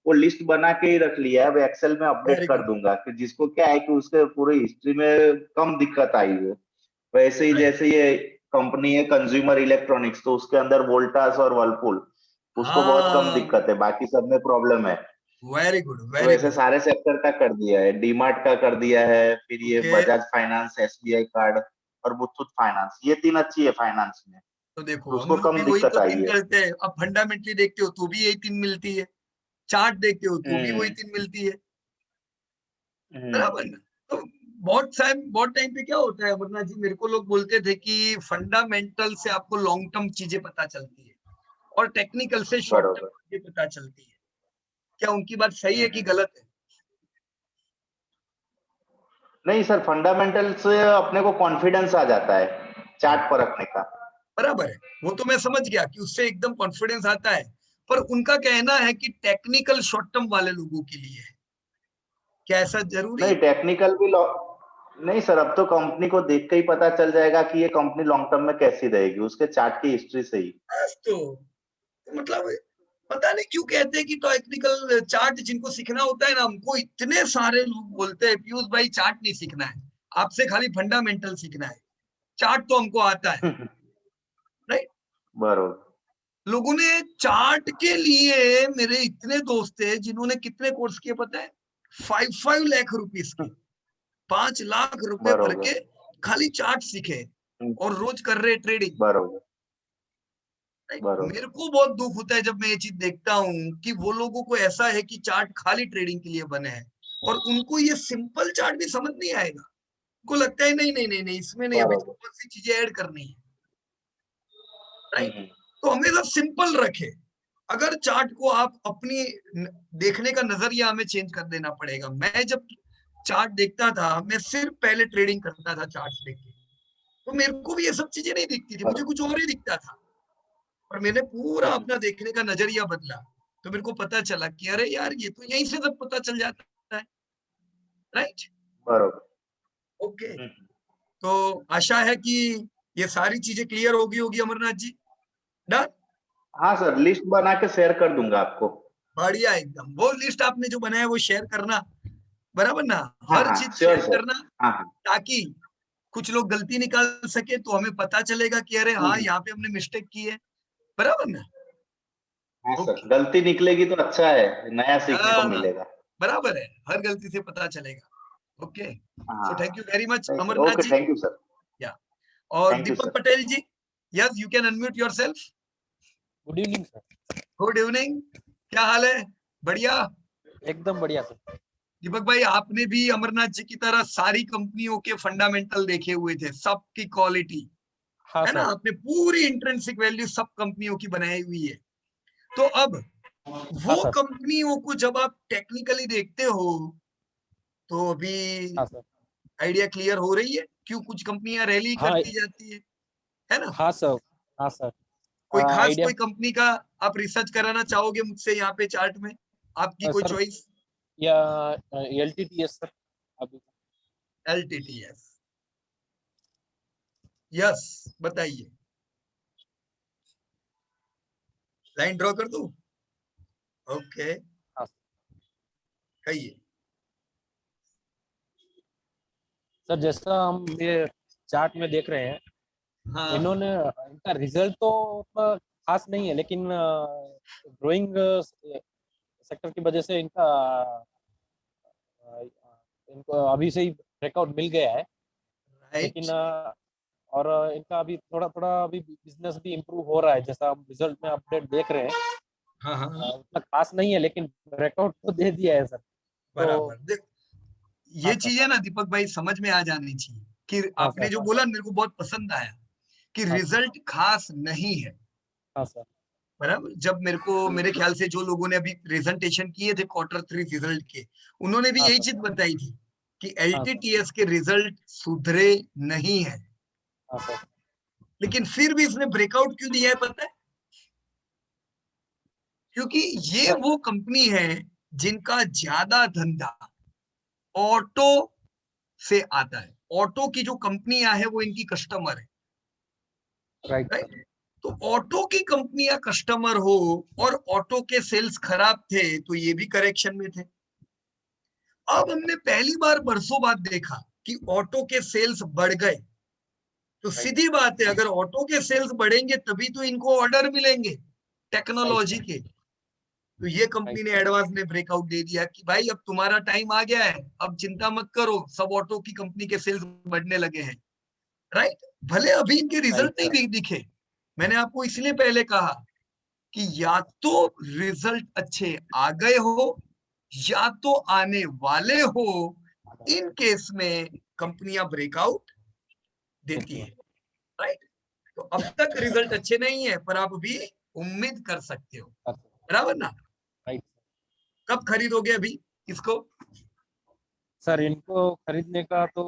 वो लिस्ट बना के ही रख लिया है। अब एक्सेल में अपडेट कर दूंगा कि जिसको क्या है कि उसके पूरी हिस्ट्री में कम दिक्कत आई है। वैसे ही जैसे ये कंपनी है कंज्यूमर इलेक्ट्रॉनिक्स, तो उसके अंदर वोल्टास और वर्लपूल, उसको बहुत कम दिक्कत है, बाकी सब में प्रॉब्लम है। वेरी गुड, तो वेरी ऐसे गुड। सारे सेक्टर का कर दिया है, डीमार्ट का कर दिया है, फिर ये बजाज फाइनेंस, एसबीआई कार्ड और मुथूट फाइनेंस, ये 3 अच्छी है फाइनेंस में। तो देखो तो हम उसको लोग भी कम वही दिक्कत तो आई 3 है। करते हैं। अब फंडामेंटली देखते हो तो भी यही 3 मिलती है, चार्ट देखते हो तो भी वही 3 मिलती है, बराबर ना? तो बहुत टाइम पे क्या होता है अमरनाथ जी, मेरे को लोग बोलते थे कि फंडामेंटल से आपको लॉन्ग टर्म चीजें पता चलती है और टेक्निकल से शॉर्ट टर्म चीजें पता चलती है। क्या उनकी बात सही है कि गलत है? नहीं सर, फंडामेंटल से अपने को कॉन्फिडेंस आ जाता है चार्ट परखने का। बराबर है, वो तो मैं समझ गया कि उससे एकदम कॉन्फिडेंस आता है। पर उनका कहना है कि टेक्निकल शॉर्ट टर्म वाले लोगों के लिए है। क्या ऐसा जरूरी नहीं, है? टेक्निकल भी नहीं सर, अब तो कंपनी को देख के ही पता चल जाएगा कि ये कंपनी लॉन्ग टर्म में कैसी रहेगी, उसके चार्ट की हिस्ट्री से ही। तो मतलब पता नहीं क्यों कहते हैं कि टेक्निकल चार्ट जिनको सीखना होता है ना, हमको इतने सारे लोग बोलते हैं पीयूष भाई चार्ट नहीं सीखना है, आपसे खाली फंडामेंटल सीखना है, चार्ट तो हमको आता है, राइट। बरोबर। लोगों ने चार्ट के लिए, मेरे इतने दोस्त थे जिन्होंने कितने कोर्स किए पता है? 5 लाख रुपीस के, 5 लाख रुपए भर के खाली चार्ट सीखे और रोज कर रहे ट्रेडिंग। बरोबर। मेरे को बहुत दुख होता है जब मैं ये चीज देखता हूँ कि वो लोगों को ऐसा है कि चार्ट खाली ट्रेडिंग के लिए बने हैं और उनको ये सिंपल चार्ट भी समझ नहीं आएगा। उनको लगता है नहीं नहीं नहीं नहीं इसमें नहीं, अभी तो बहुत सी चीजें ऐड करनी है, राइट। तो हमेशा सिंपल रखे। अगर चार्ट को आप अपनी देखने का नजरिया हमें चेंज कर देना पड़ेगा। मैं जब चार्ट देखता था मैं सिर्फ पहले ट्रेडिंग करता था चार्ट देख के, तो मेरे को भी ये सब चीजें नहीं दिखती थी, मुझे कुछ और ही दिखता था। और मैंने पूरा अपना देखने का नजरिया बदला तो मेरे को पता चला कि अरे यार ये तो यहीं से सब पता चल जाता है, राइट। बरोबर। ओके, तो आशा है कि ये सारी चीजें क्लियर होगी अमरनाथ जी। डन? हाँ सर, लिस्ट बना के शेयर कर दूंगा आपको। बढ़िया, एकदम। वो लिस्ट आपने जो बनाया वो शेयर करना, बराबर ना? हाँ, हर हाँ, चीज श्योर शेयर सर। करना, हाँ, हाँ। ताकि कुछ लोग गलती निकाल सके तो हमें पता चलेगा कि अरे हाँ यहाँ पे हमने मिस्टेक की है। बराबर ना? हाँ सर, गलती निकलेगी तो अच्छा है, नया सीखने को हाँ, मिलेगा। बराबर है, हर गलती से पता चलेगा। Okay, so thank you very much Amarnath okay, जी। Thank you sir. या और Thank you, Deepak sir. Patel ji, yes you can unmute yourself. Good evening sir. Good evening, क्या हाल है? बढ़िया, एकदम बढ़िया सर। दीपक भाई आपने भी अमरनाथ जी की तरह सारी कंपनियों के फंडामेंटल देखे हुए थे, सबकी क्वालिटी, हाँ है ना? सर। आपने पूरी इंट्रिंसिक वैल्यू सब कंपनियों की बनाई हुई है। तो अब हाँ वो सर। कंपनियों को जब आप टेक्निकली देखते हो तो अभी हाँ सर। आइडिया क्लियर हो रही है क्यों कुछ कंपनियां रैली हाँ करती जाती है ना? हाँ सर। हाँ सर। कोई खास आइडिया कोई कंपनी का आप रिसर्च कराना चाहोगे मुझसे यहाँ पे चार्ट में, आपकी कोई सर, चॉइस? या LTTS सर अभी। LTTS, यस, बताइए, लाइन ड्रॉ कर दूं? ओके, हाँ कहिए। सर, जैसा हम ये चार्ट में देख रहे हैं, हाँ, इन्होंने इनका रिजल्ट तो उतना खास नहीं है, लेकिन ग्रोइंग सेक्टर की वजह से इनको अभी से ही ब्रेकआउट मिल गया है। लेकिन राइट, और इनका अभी थोड़ा थोड़ा अभी बिजनेस भी इम्प्रूव हो रहा है, जैसा हम रिजल्ट में अपडेट देख रहे हैं। हाँ हाँ, उतना खास नहीं है, लेकिन ब्रेकआउट तो दे दिया है सर। तो बराबर। देख, हाँ ये सर। चीजें ना दीपक भाई समझ में आ जानी चाहिए कि हाँ आपने सर। जो बोला मेरे को बहुत पसंद आया कि हाँ सर। रिजल्ट खास नहीं है, हाँ सर। बराबर। जब मेरे ख्याल से जो लोगों ने अभी प्रेजेंटेशन किए थे Q3 रिजल्ट के, उन्होंने भी हाँ यही सर। चीज बताई थी कि हाँ सर। LTTS के रिजल्ट सुधरे नहीं है। हाँ सर। लेकिन फिर भी इसने ब्रेकआउट क्यों दिया है पता है? क्योंकि ये सर, वो कंपनी है जिनका ज्यादा धंधा ऑटो से आता है। ऑटो की जो कंपनियां है वो इनकी कस्टमर है, राइट सर। राइट? तो ऑटो की कंपनियां कस्टमर हो और ऑटो के सेल्स खराब थे तो ये भी करेक्शन में थे। अब हमने पहली बार बरसों बाद देखा कि ऑटो के सेल्स बढ़ गए। तो सीधी बात है, अगर ऑटो के सेल्स बढ़ेंगे तभी तो इनको ऑर्डर मिलेंगे टेक्नोलॉजी के। तो ये कंपनी ने एडवांस में ब्रेकआउट दे दिया कि भाई अब तुम्हारा टाइम आ गया है, अब चिंता मत करो, सब ऑटो की कंपनी के सेल्स बढ़ने लगे हैं, राइट? भले अभी इनके रिजल्ट नहीं भी दिखे, मैंने आपको इसलिए पहले कहा कि या तो रिजल्ट अच्छे आ गए हो या तो आने वाले हो, इन केस में कंपनियां ब्रेकआउट देती है, राइट? तो अब तक रिजल्ट अच्छे नहीं है पर आप भी उम्मीद कर सकते हो, बराबर ना? राइट कब खरीदोगे अभी इसको? सर, इनको खरीदने का तो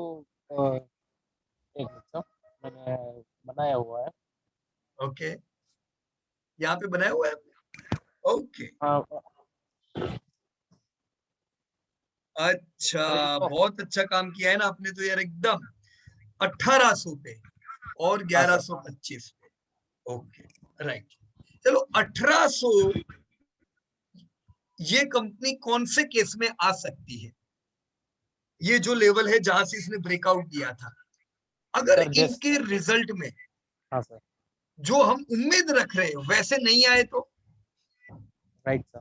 एक मिनट सर, मैंने बनाया हुआ है। ओके, यहाँ पे बनाया हुआ है, ओके। अच्छा, बहुत अच्छा काम किया है ना आपने तो यार, एकदम 1800 पे और 1125 पे, ओके, राइट। चलो 1800, ये कंपनी कौन से केस में आ सकती है? ये जो लेवल है जहां से इसने ब्रेकआउट दिया था, अगर सर, इनके रिजल्ट में हाँ सर। जो हम उम्मीद रख रहे हैं वैसे नहीं आए राइट सर।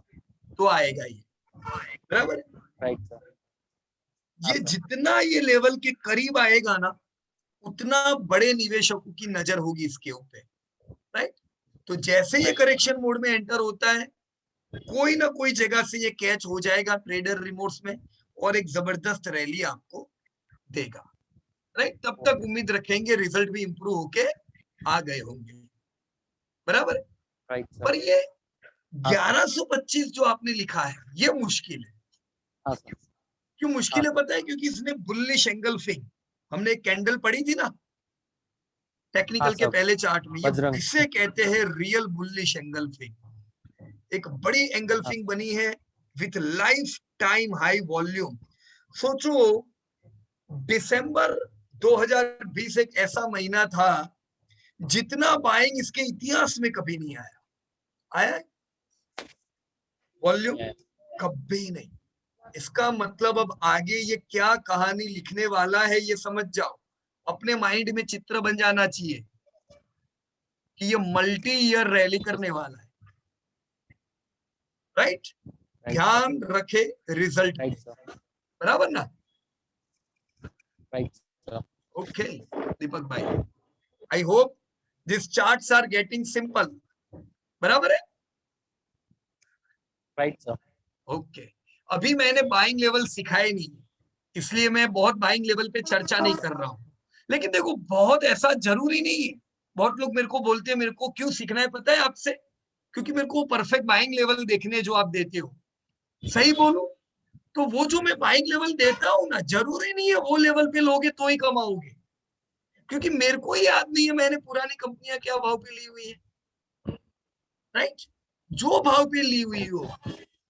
तो आएगा ये, बराबर। Right sir. ये जितना ये लेवल के करीब आएगा ना, उतना बड़े निवेशकों की नजर होगी इसके ऊपर, राइट? तो जैसे ये करेक्शन मोड में एंटर होता है, कोई ना कोई जगह से ये कैच हो जाएगा ट्रेडर रिमोट्स में और एक जबरदस्त रैली आपको देगा, राइट? तब तक उम्मीद रखेंगे रिजल्ट भी इंप्रूव होके आ गए होंगे, बराबर। Right sir. पर ये 1125 जो आपने लिखा है ये मुश्किल है। हाँ सर। क्यों मुश्किल है पता है? क्योंकि इसने बुलिश एंगल्फिंग, हमने एक कैंडल पढ़ी थी ना टेक्निकल के पहले चार्ट में, ये किसे कहते हैं? Real bullish engulfing. एक बड़ी एंगल्फिंग बनी है with life time high volume. सोचो, दिसंबर 2020 एक ऐसा महीना था जितना बाइंग इसके इतिहास में कभी नहीं आया है? वॉल्यूम कभी नहीं। इसका मतलब अब आगे ये क्या कहानी लिखने वाला है ये समझ जाओ, अपने माइंड में चित्र बन जाना चाहिए कि ये मल्टी ईयर रैली करने वाला है, राइट? ध्यान रखे रिजल्ट राइट सर, बराबर ना? राइट सर, ओके दीपक भाई, I hope this charts are getting simple, बराबर है? राइट सर, ओके अभी मैंने बाइंग लेवल सिखाए नहीं, इसलिए मैं बहुत बाइंग लेवल पे चर्चा नहीं कर रहा हूं। लेकिन देखो बहुत ऐसा जरूरी नहीं है। बहुत लोग मेरे को बोलते हैं मेरे को क्यों सीखना है पता है आपसे? क्योंकि मेरे को परफेक्ट बाइंग लेवल देखने जो आप देते हो। सही बोलो तो वो जो मैं बाइंग लेवल देता हूं ना, जरूरी नहीं है वो लेवल पे लोगे तो ही कमाओगे, क्योंकि मेरे को ही याद नहीं है मैंने पुरानी कंपनियां क्या भाव पे ली हुई है, राइट? जो भाव पे ली हुई हो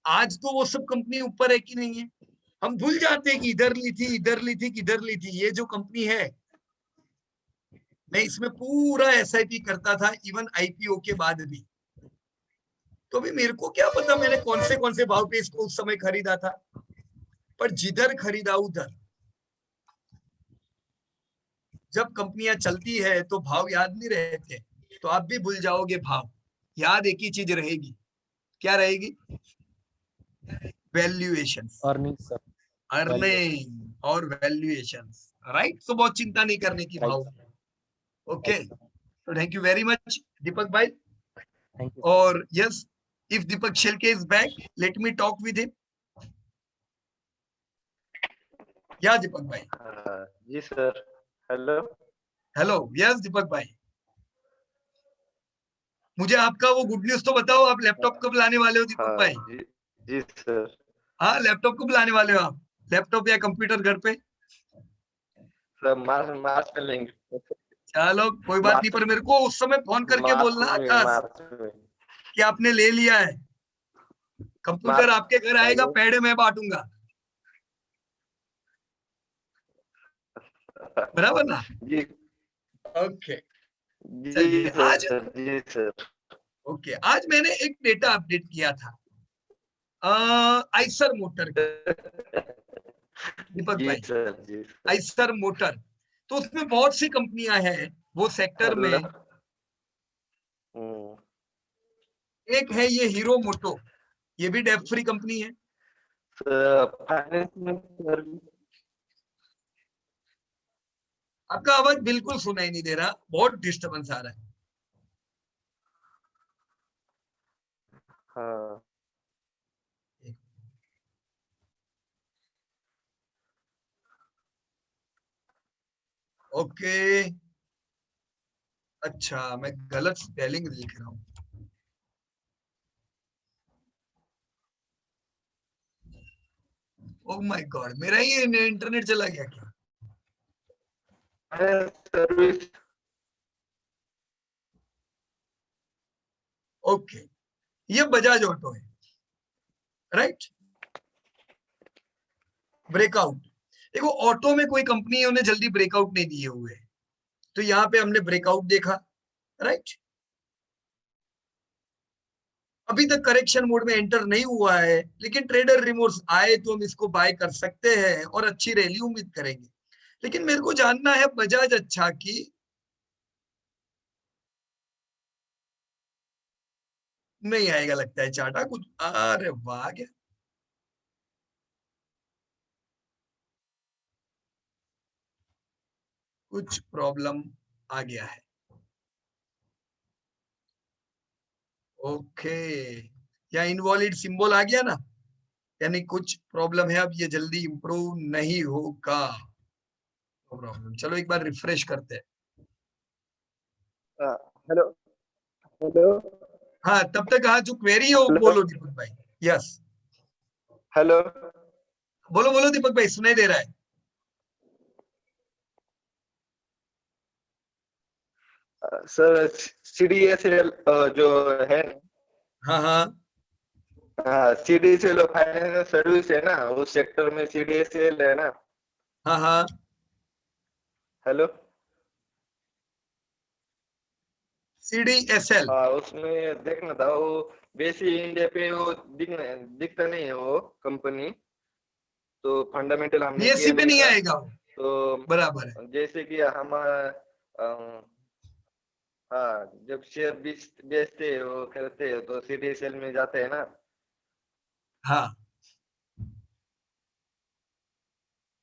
आज तो वो सब कंपनी ऊपर है कि नहीं है? हम भूल जाते हैं कि इधर ली थी, इधर ली थी, किधर ली थी। ये जो कंपनी है मैं इसमें पूरा एसआईपी करता था, इवन आईपीओ के बाद भी। तो भी मेरे को क्या पता मैंने कौन से भाव पे इसको उस समय खरीदा था, पर जिधर खरीदा उधर। जब कंपनियां चलती है तो भाव याद नहीं रहते, तो आप भी भूल जाओगे भाव। याद एक ही चीज रहेगी, क्या रहेगी? वैल्यूएशन, अर्निंग सर, अर्निंग और वैल्यूएशन, राइट? तो बहुत चिंता नहीं करने की भाव। ओके, तो thank you very much Deepak भाई। Thank you. और yes, if Deepak Shelke is back, let me talk with him. Yeah, Deepak bhai. जी sir, hello. Hello, yes Deepak bhai. मुझे आपका वो गुड न्यूज तो बताओ, आप लैपटॉप कब लाने वाले हो दीपक भाई? जी सर। हाँ, लैपटॉप कब लाने वाले हो आप? लैपटॉप या कंप्यूटर घर पे? सर मार्च में लेंगे। चलो कोई बात नहीं, पर मेरे को उस समय फोन करके बोलना खास मार्च में। कि आपने ले लिया है। कंप्यूटर आपके घर आएगा, पैडे मैं बांटूंगा, बराबर ना? जी ओके जी चलिए आज, सर, जी सर। ओके आज मैंने एक डेटा अपडेट किया था आइसर मोटर का, दीपक जी भाई। सर, जी सर। आइसर मोटर, तो उसमें बहुत सी कंपनियां हैं वो सेक्टर में। एक है ये हीरो मोटो, ये भी डेब्ट फ्री कंपनी है। फाइनेंस में सर, आपका आवाज बिल्कुल सुनाई नहीं दे रहा, बहुत डिस्टरबेंस आ रहा है। हाँ ओके, अच्छा मैं गलत स्पेलिंग लिख रहा हूँ। ओह माय गॉड, मेरा ही इंटरनेट चला गया क्या? सर्विस। ओके, ये बजाज ऑटो है, राइट? ब्रेकआउट, देखो ऑटो में कोई कंपनी है उन्हें जल्दी ब्रेकआउट नहीं दिए हुए, तो यहाँ पे हमने ब्रेकआउट देखा, राइट? अभी तक करेक्शन मोड में एंटर नहीं हुआ है, लेकिन ट्रेडर रिमोर्स आए तो हम इसको बाय कर सकते हैं और अच्छी रैली उम्मीद करेंगे। लेकिन मेरे को जानना है बजाज अच्छा की नहीं आएगा लगता है चार्टा कुछ। अरे वाह, क्या कुछ प्रॉब्लम आ गया है। ओके, या इनवॉलिड सिंबल आ गया ना, यानी कुछ प्रॉब्लम है, अब ये जल्दी इंप्रूव नहीं होगा। नो प्रॉब्लम, चलो एक बार रिफ्रेश करते हैं। हेलो हेलो हाँ तब तक हाँ जो क्वेरी हो बोलो दीपक भाई। Yes hello. बोलो बोलो दीपक भाई, सुनाई दे रहा है। सर CDSL जो है, हाँ हाँ CDSL फाइनेंशियल सर्विस है ना, उस सेक्टर में CDSL है ना। हाँ हाँ, हेलो। CDSL। हाँ, उसमें देखना था वो बेसी इंडिया पे वो दिखता नहीं है वो कंपनी, तो फंडामेंटल हमने BSE किया पे नहीं नहीं था। आएगा वो, तो बराबर है। जैसे कि हम हाँ, जब शेयर बेचते हैं वो करते हैं तो CDSL में जाते हैं ना। हाँ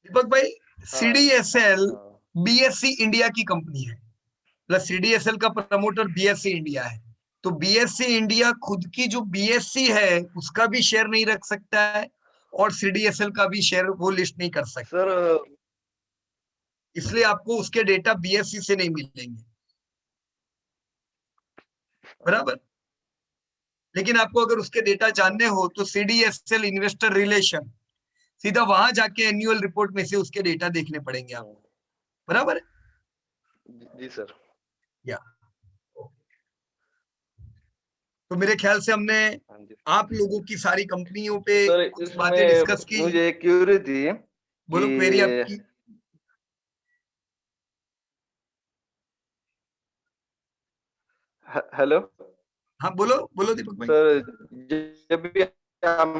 दीपक भाई, हाँ CDSL हाँ BSE इंडिया की कंपनी है, प्लस CDSL का प्रमोटर BSE इंडिया है। तो BSE इंडिया खुद की जो BSE है उसका भी शेयर नहीं रख सकता है, और CDSL का भी शेयर वो लिस्ट नहीं कर सकता, सर। इसलिए आपको उसके डेटा BSE से नहीं मिलेंगे, बराबर। लेकिन आपको अगर उसके डेटा जानने हो तो CDSL इन्वेस्टर रिलेशन, सीधा वहां जाके एनुअल रिपोर्ट में से उसके डेटा देखने पड़ेंगे आपको, बराबर है? जी सर। या तो मेरे ख्याल से हमने हाँ जी आप लोगों की सारी कंपनियों पे सर, कुछ बातें इसमें डिस्कस की। मुझे एक क्यूरी थी बोलो क्वेरी कि आपकी। हेलो हाँ बोलो बोलो दीपक भाई। सर, जब भी हम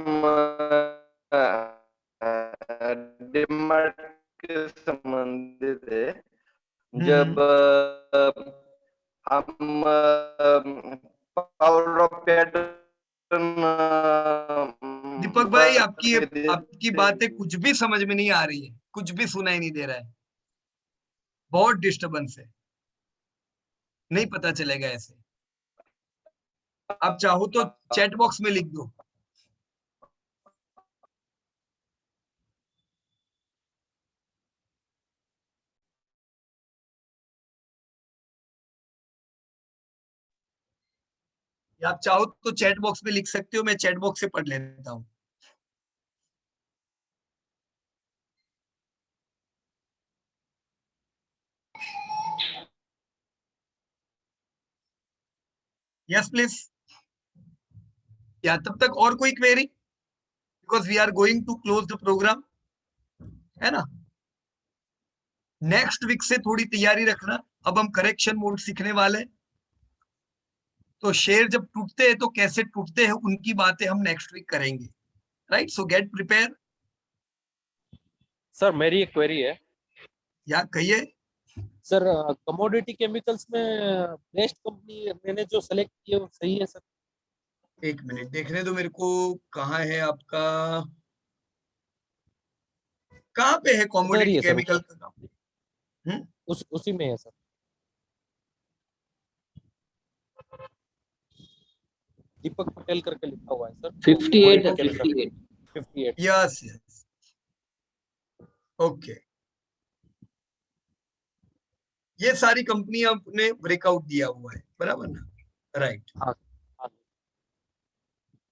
डिमार्ट के संबंधित है, जब हम पावर ऑफ पैटर्न दीपक भाई बात आपकी आपकी करते बातें कुछ भी समझ में नहीं आ रही है, कुछ भी सुनाई नहीं दे रहा है, बहुत डिस्टरबेंस है, नहीं पता चलेगा ऐसे। आप चाहो तो चैट बॉक्स में लिख दो। या आप चाहो तो चैट बॉक्स में लिख सकते हो, मैं चैट बॉक्स से पढ़ लेता हूँ। Yes please. या तब तक और कोई query, because we are going to close the program, है ना। नेक्स्ट वीक से थोड़ी तैयारी रखना, अब हम करेक्शन मोड सीखने वाले हैं, तो शेयर जब टूटते हैं तो कैसे टूटते हैं उनकी बातें हम नेक्स्ट वीक करेंगे, राइट। सो गेट प्रिपेयर। सर मेरी एक क्वेरी है या कहिए। सर, कमोडिटी केमिकल्स में बेस्ट कंपनी मैंने जो सेलेक्ट की है वो सही है सर? एक मिनट देखने दो मेरे को, कहाँ है आपका, कहाँ पे है उधर ही कॉमोडिटी है सर, केमिकल का काम? उसी में है सर। दीपक पटेल करके लिखा हुआ है सर। 58 है, केमिकल 58। 58। Yes yes, okay. ये सारी कंपनियां ने ब्रेकआउट दिया हुआ है, बराबर ना, राइट। हाँ हाँ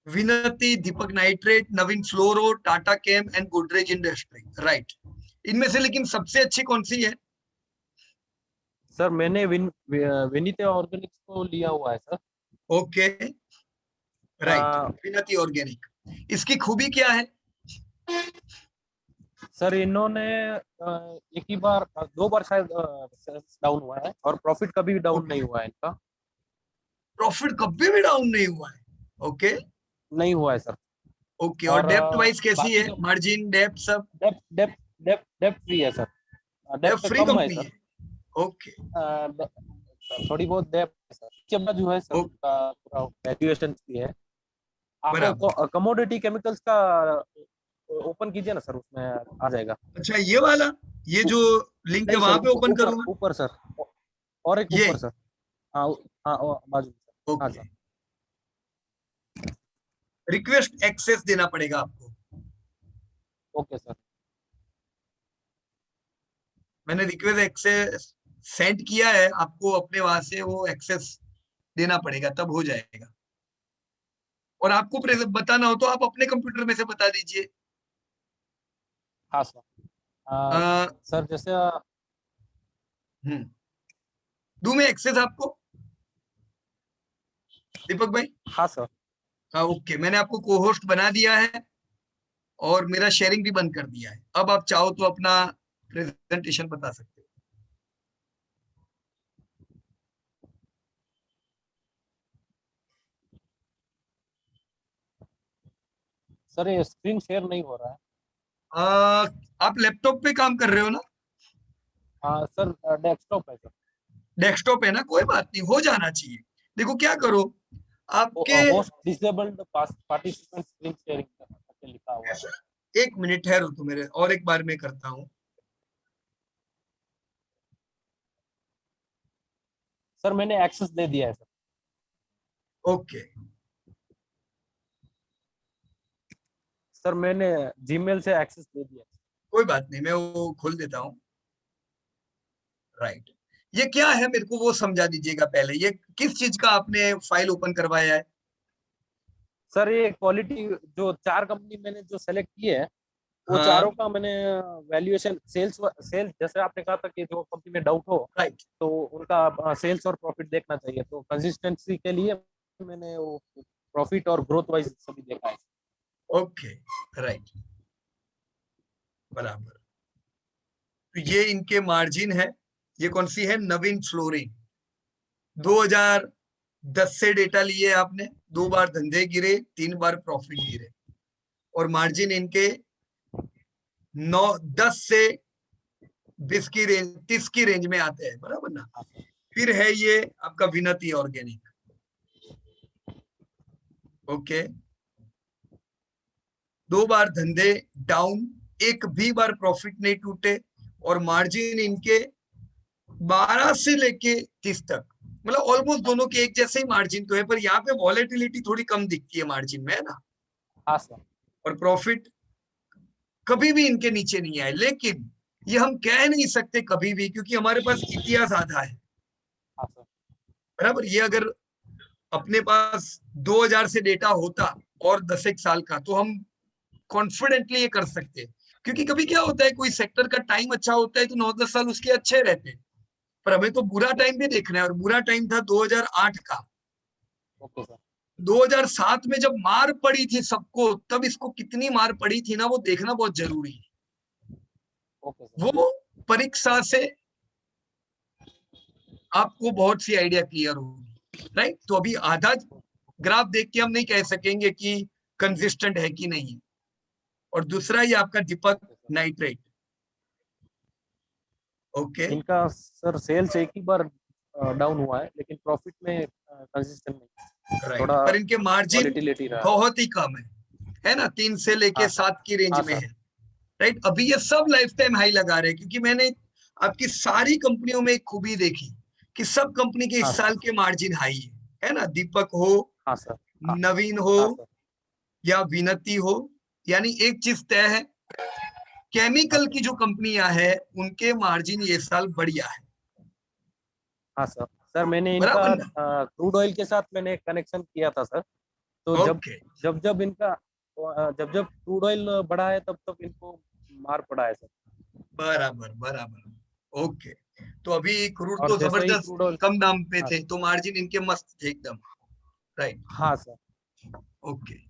Vinati, Deepak nitrate, Navin fluoro, Tata chem and Godrej industry, right. इनमें से लेकिन सबसे अच्छी कौन सी है? सर, मैंने विनीता ऑर्गेनिक्स को लिया हुआ है सर। ओके, राइट, विनती ऑर्गेनिक। इसकी खूबी क्या है? सर इन्होंने एक ही बार 2 बार शायद डाउन हुआ है, और प्रॉफिट कभी भी डाउन नहीं हुआ है इनका। प्रॉफिट कभी भी डाउन नहीं हुआ है, ओके नहीं हुआ है सर। ओके। और और डेप्ट वाइज कैसी बाकी है, मार्जिन डेप्ट सब? Depth depth depth depth free है सर। डेप्ट डेप्थ फ्री कम है कंपनी सर। है, ओके थोड़ी बहुत डेप्थ है सर। इसके बाद जो है सर ओके, पूरा वैल्यूएशन भी है। बराबर। आप कमोडिटी केमिकल्स का ओपन कीजिए ना सर, उसमें आ जाएगा। अच्छा ये वाला, ये जो लिंक है नहीं सर, वहां पे ओपन ऊपर करूंगा? ऊपर सर, और एक ये ऊपर सर। हाँ हाँ बाजू में सर। हाँ ओके, सर। रिक्वेस्ट एक्सेस देना पड़ेगा आपको। Okay sir. मैंने रिक्वेस्ट एक्सेस सेंड किया है आपको, अपने वहां से वो एक्सेस देना पड़ेगा, तब हो जाएगा। और आपको बताना हो तो आप अपने कंप्यूटर में से बता दीजिए। हाँ सर। सर जैसे दूं मैं एक्सेस आपको दीपक भाई? हाँ सर। हाँ ओके, मैंने आपको को होस्ट बना दिया है और मेरा शेयरिंग भी बंद कर दिया है। अब आप चाहो तो अपना प्रेजेंटेशन बता सकते हो। सर ये स्क्रीन शेयर नहीं हो रहा है। आप लैपटॉप पे काम कर रहे हो ना? हाँ सर, डेस्कटॉप है सर। डेस्कटॉप है ना, कोई बात नहीं, हो जाना चाहिए। देखो क्या करो आपके, host disabled participant screen sharing करके लिखा हुआ है। 1 मिनट ठहरो तो मेरे, और एक बार मैं करता हूँ। सर मैंने एक्सेस दे दिया है सर। ओके, सर मैंने जीमेल से एक्सेस दे दिया है। कोई बात नहीं, मैं वो खोल देता हूँ। राइट, ये क्या है मेरे को वो समझा दीजिएगा पहले, ये किस चीज का आपने फाइल ओपन करवाया है? सर ये क्वालिटी जो 4 कंपनी मैंने जो सेलेक्ट किए है वो हाँ, चारों का मैंने वैल्यूएशन सेल्स जैसे आपने कहा था कि जो कंपनी में डाउट हो राइट, तो उनका सेल्स और प्रॉफिट देखना चाहिए, तो कंसिस्टेंसी के लिए मैंने वो प्रॉफिट और ग्रोथ वाइज सभी देखा है। ओके, राइट, बराबर। तो ये इनके मार्जिन है, ये कौन सी है? नवीन फ्लोरिंग। 2010 से डेटा लिए आपने, 2 बार धंधे गिरे, 3 बार प्रॉफिट गिरे, और मार्जिन इनके 10 से 20 की रेंज, 30 की रेंज में आते हैं, बराबर ना? फिर है ये आपका विनती ऑर्गेनिक। ओके, 2 बार धंधे डाउन, एक भी बार प्रॉफिट नहीं टूटे, और मार्जिन इनके 12 से लेके 30 तक, मतलब ऑलमोस्ट दोनों के एक जैसे ही मार्जिन तो है, पर यहाँ पे वॉलेटिलिटी थोड़ी कम दिखती है मार्जिन में, है ना? हाँ सर। और प्रॉफिट कभी भी इनके नीचे नहीं आए, लेकिन ये हम कह नहीं सकते कभी भी, क्योंकि हमारे पास इतिहास आधा है, हाँ सर। बराबर। ये अगर अपने पास 2000 से डेटा होता और 10 एक साल का, तो हम कॉन्फिडेंटली ये कर सकते हैं, क्योंकि कभी क्या होता है, कोई सेक्टर का टाइम अच्छा होता है तो 9-10 साल उसके अच्छे रहते हैं, पर हमें तो बुरा टाइम भी देखना है, और बुरा टाइम था 2008 का। Okay sir. 2007 में जब मार पड़ी थी सबको, तब इसको कितनी मार पड़ी थी ना, वो देखना बहुत जरूरी है। Okay sir. वो परीक्षा से आपको बहुत सी आइडिया क्लियर होगी, राइट? तो अभी आधा ग्राफ देख के हम नहीं कह सकेंगे कि कंसिस्टेंट है कि नहीं है। और दूसरा ये आपका दीपक नाइट्रेट। ओके, इनका सर सेल्स एक ही बार डाउन हुआ है, लेकिन प्रॉफिट में कंसिस्टेंट नहीं, राइट, थोड़ा पर इनके मार्जिन वॉलेटिलिटी रहा। बहुत ही कम है ना? 3 से लेके हाँ सर। 7 की रेंज हाँ में सर। है, राइट? अभी ये सब लाइफ टाइम हाई लगा रहे हैं, क्योंकि मैंने आपकी सारी कंपनियों में एक खूबी देखी कि सब कंपनी के हाँ इस सर। साल के मार्जिन हाई है ना? दीपक हो, हाँ सर। हाँ नवीन हो, हाँ सर। या विनती हो, यानी एक चीज तय है, केमिकल हाँ की जो कंपनियां हैं उनके मार्जिन ये साल बढ़िया है, हाँ सर। सर मैंने इनका बराबर ना? क्रूड ऑयल के साथ मैंने कनेक्शन किया था सर, तो जब ओके, जब इनका जब क्रूड ऑयल बढ़ा है तब तब इनको मार पड़ा है सर। बराबर बराबर, ओके। तो अभी क्रूड और तो जैसे ही जबरदस्त क्रूड ऑयल। कम दाम पे हाँ थे, तो मार्जिन इनके मस्त थे एकदम, राइट? हाँ सर। ओके,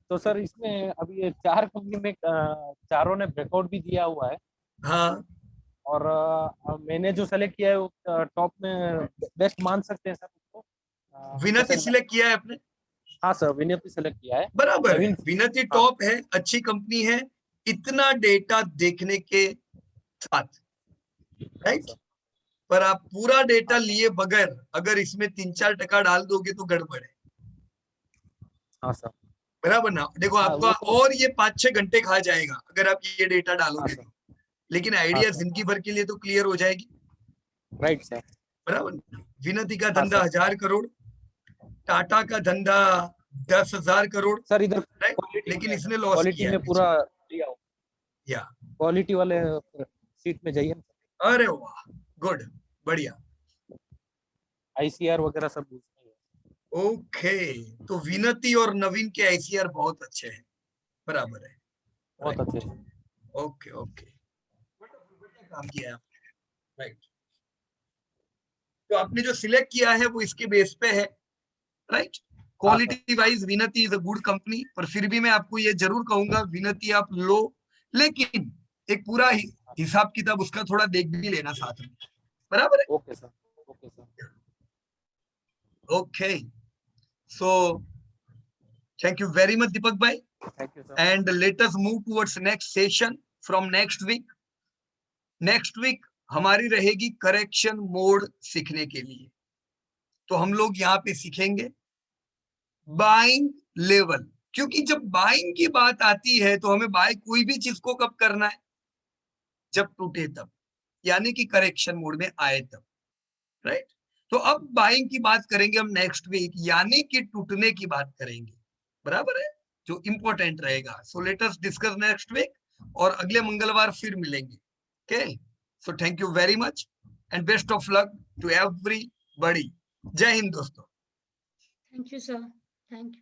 तो सर इसमें अभी ये 4 कंपनी में चारों ने ब्रेकआउट भी दिया हुआ है, हाँ, और मैंने जो सेलेक्ट किया है वो टॉप में बेस्ट मान सकते हैं सर उसको। विनती जैसे सिलेक्ट किया है आपने, हाँ सर, विनती सेलेक्ट किया है। बराबर है। नवीन। विनती हाँ टॉप है, अच्छी कंपनी है, इतना डेटा देखने के साथ, हाँ राइट? सर। पर आप पूरा डेटा हाँ सर। लिए बगैर अगर इसमें 3-4% डाल दोगे तो गड़बड़ है, हाँ सर। बराबर ना? देखो हाँ आपका वो तो। और ये 5-6 घंटे खा जाएगा अगर आप ये डेटा हाँ डालोगे सर। तो, लेकिन हाँ आइडिया सर। जिंदगी भर के लिए तो क्लियर हो जाएगी, राइट सर। बराबर ना? विनती का हाँ धंधा सर। 1000 करोड़, टाटा का धंधा 10,000 करोड़, सर इधर राइट? क्वालिटी लेकिन में इसने लॉस क्वालिटी किया है में पीछे, पूरा लिया हो, या क्वालिटी वाले सीट में जाइए, अरे वाह, गुड, बढ़िया, आईसीआर वगैरह सब पूछते हैं। ओके। तो विनती और नवीन के आईसीआर बहुत अच्छे हैं, बराबर है, बहुत अच्छे राइट? से। ओके ओके, बढ़िया काम किया है आपने, राइट? तो आपने जो सिलेक्ट किया है वो इसके बेस पे है, राइट? हाँ सर। क्वालिटी वाइज विनती इज अ गुड कंपनी, पर फिर भी मैं आपको ये जरूर कहूंगा विनती आप लो, लेकिन एक पूरा हिसाब किताब उसका थोड़ा देख भी लेना साथ में, बराबर है? Okay sir. Okay sir. Okay, so thank you very much Deepak भाई, thank you sir. and let us move towards next session from next week. हमारी रहेगी करेक्शन मोड सीखने के लिए। तो हम लोग यहाँ पे सीखेंगे बाइंग लेवल, क्योंकि जब बाइंग की बात आती है तो हमें बाय कोई भी चीज को कब करना है, जब टूटे तब, यानी कि करेक्शन मोड में आए तब, राइट। तो अब बाइंग की बात करेंगे हम नेक्स्ट वीक, यानी कि टूटने की बात करेंगे, बराबर है, जो इंपॉर्टेंट रहेगा। So let us discuss next week, और अगले मंगलवार फिर मिलेंगे। Okay, so thank you very much and best of luck to everybody. जय हिंद दोस्तों। Thank you sir, thank you.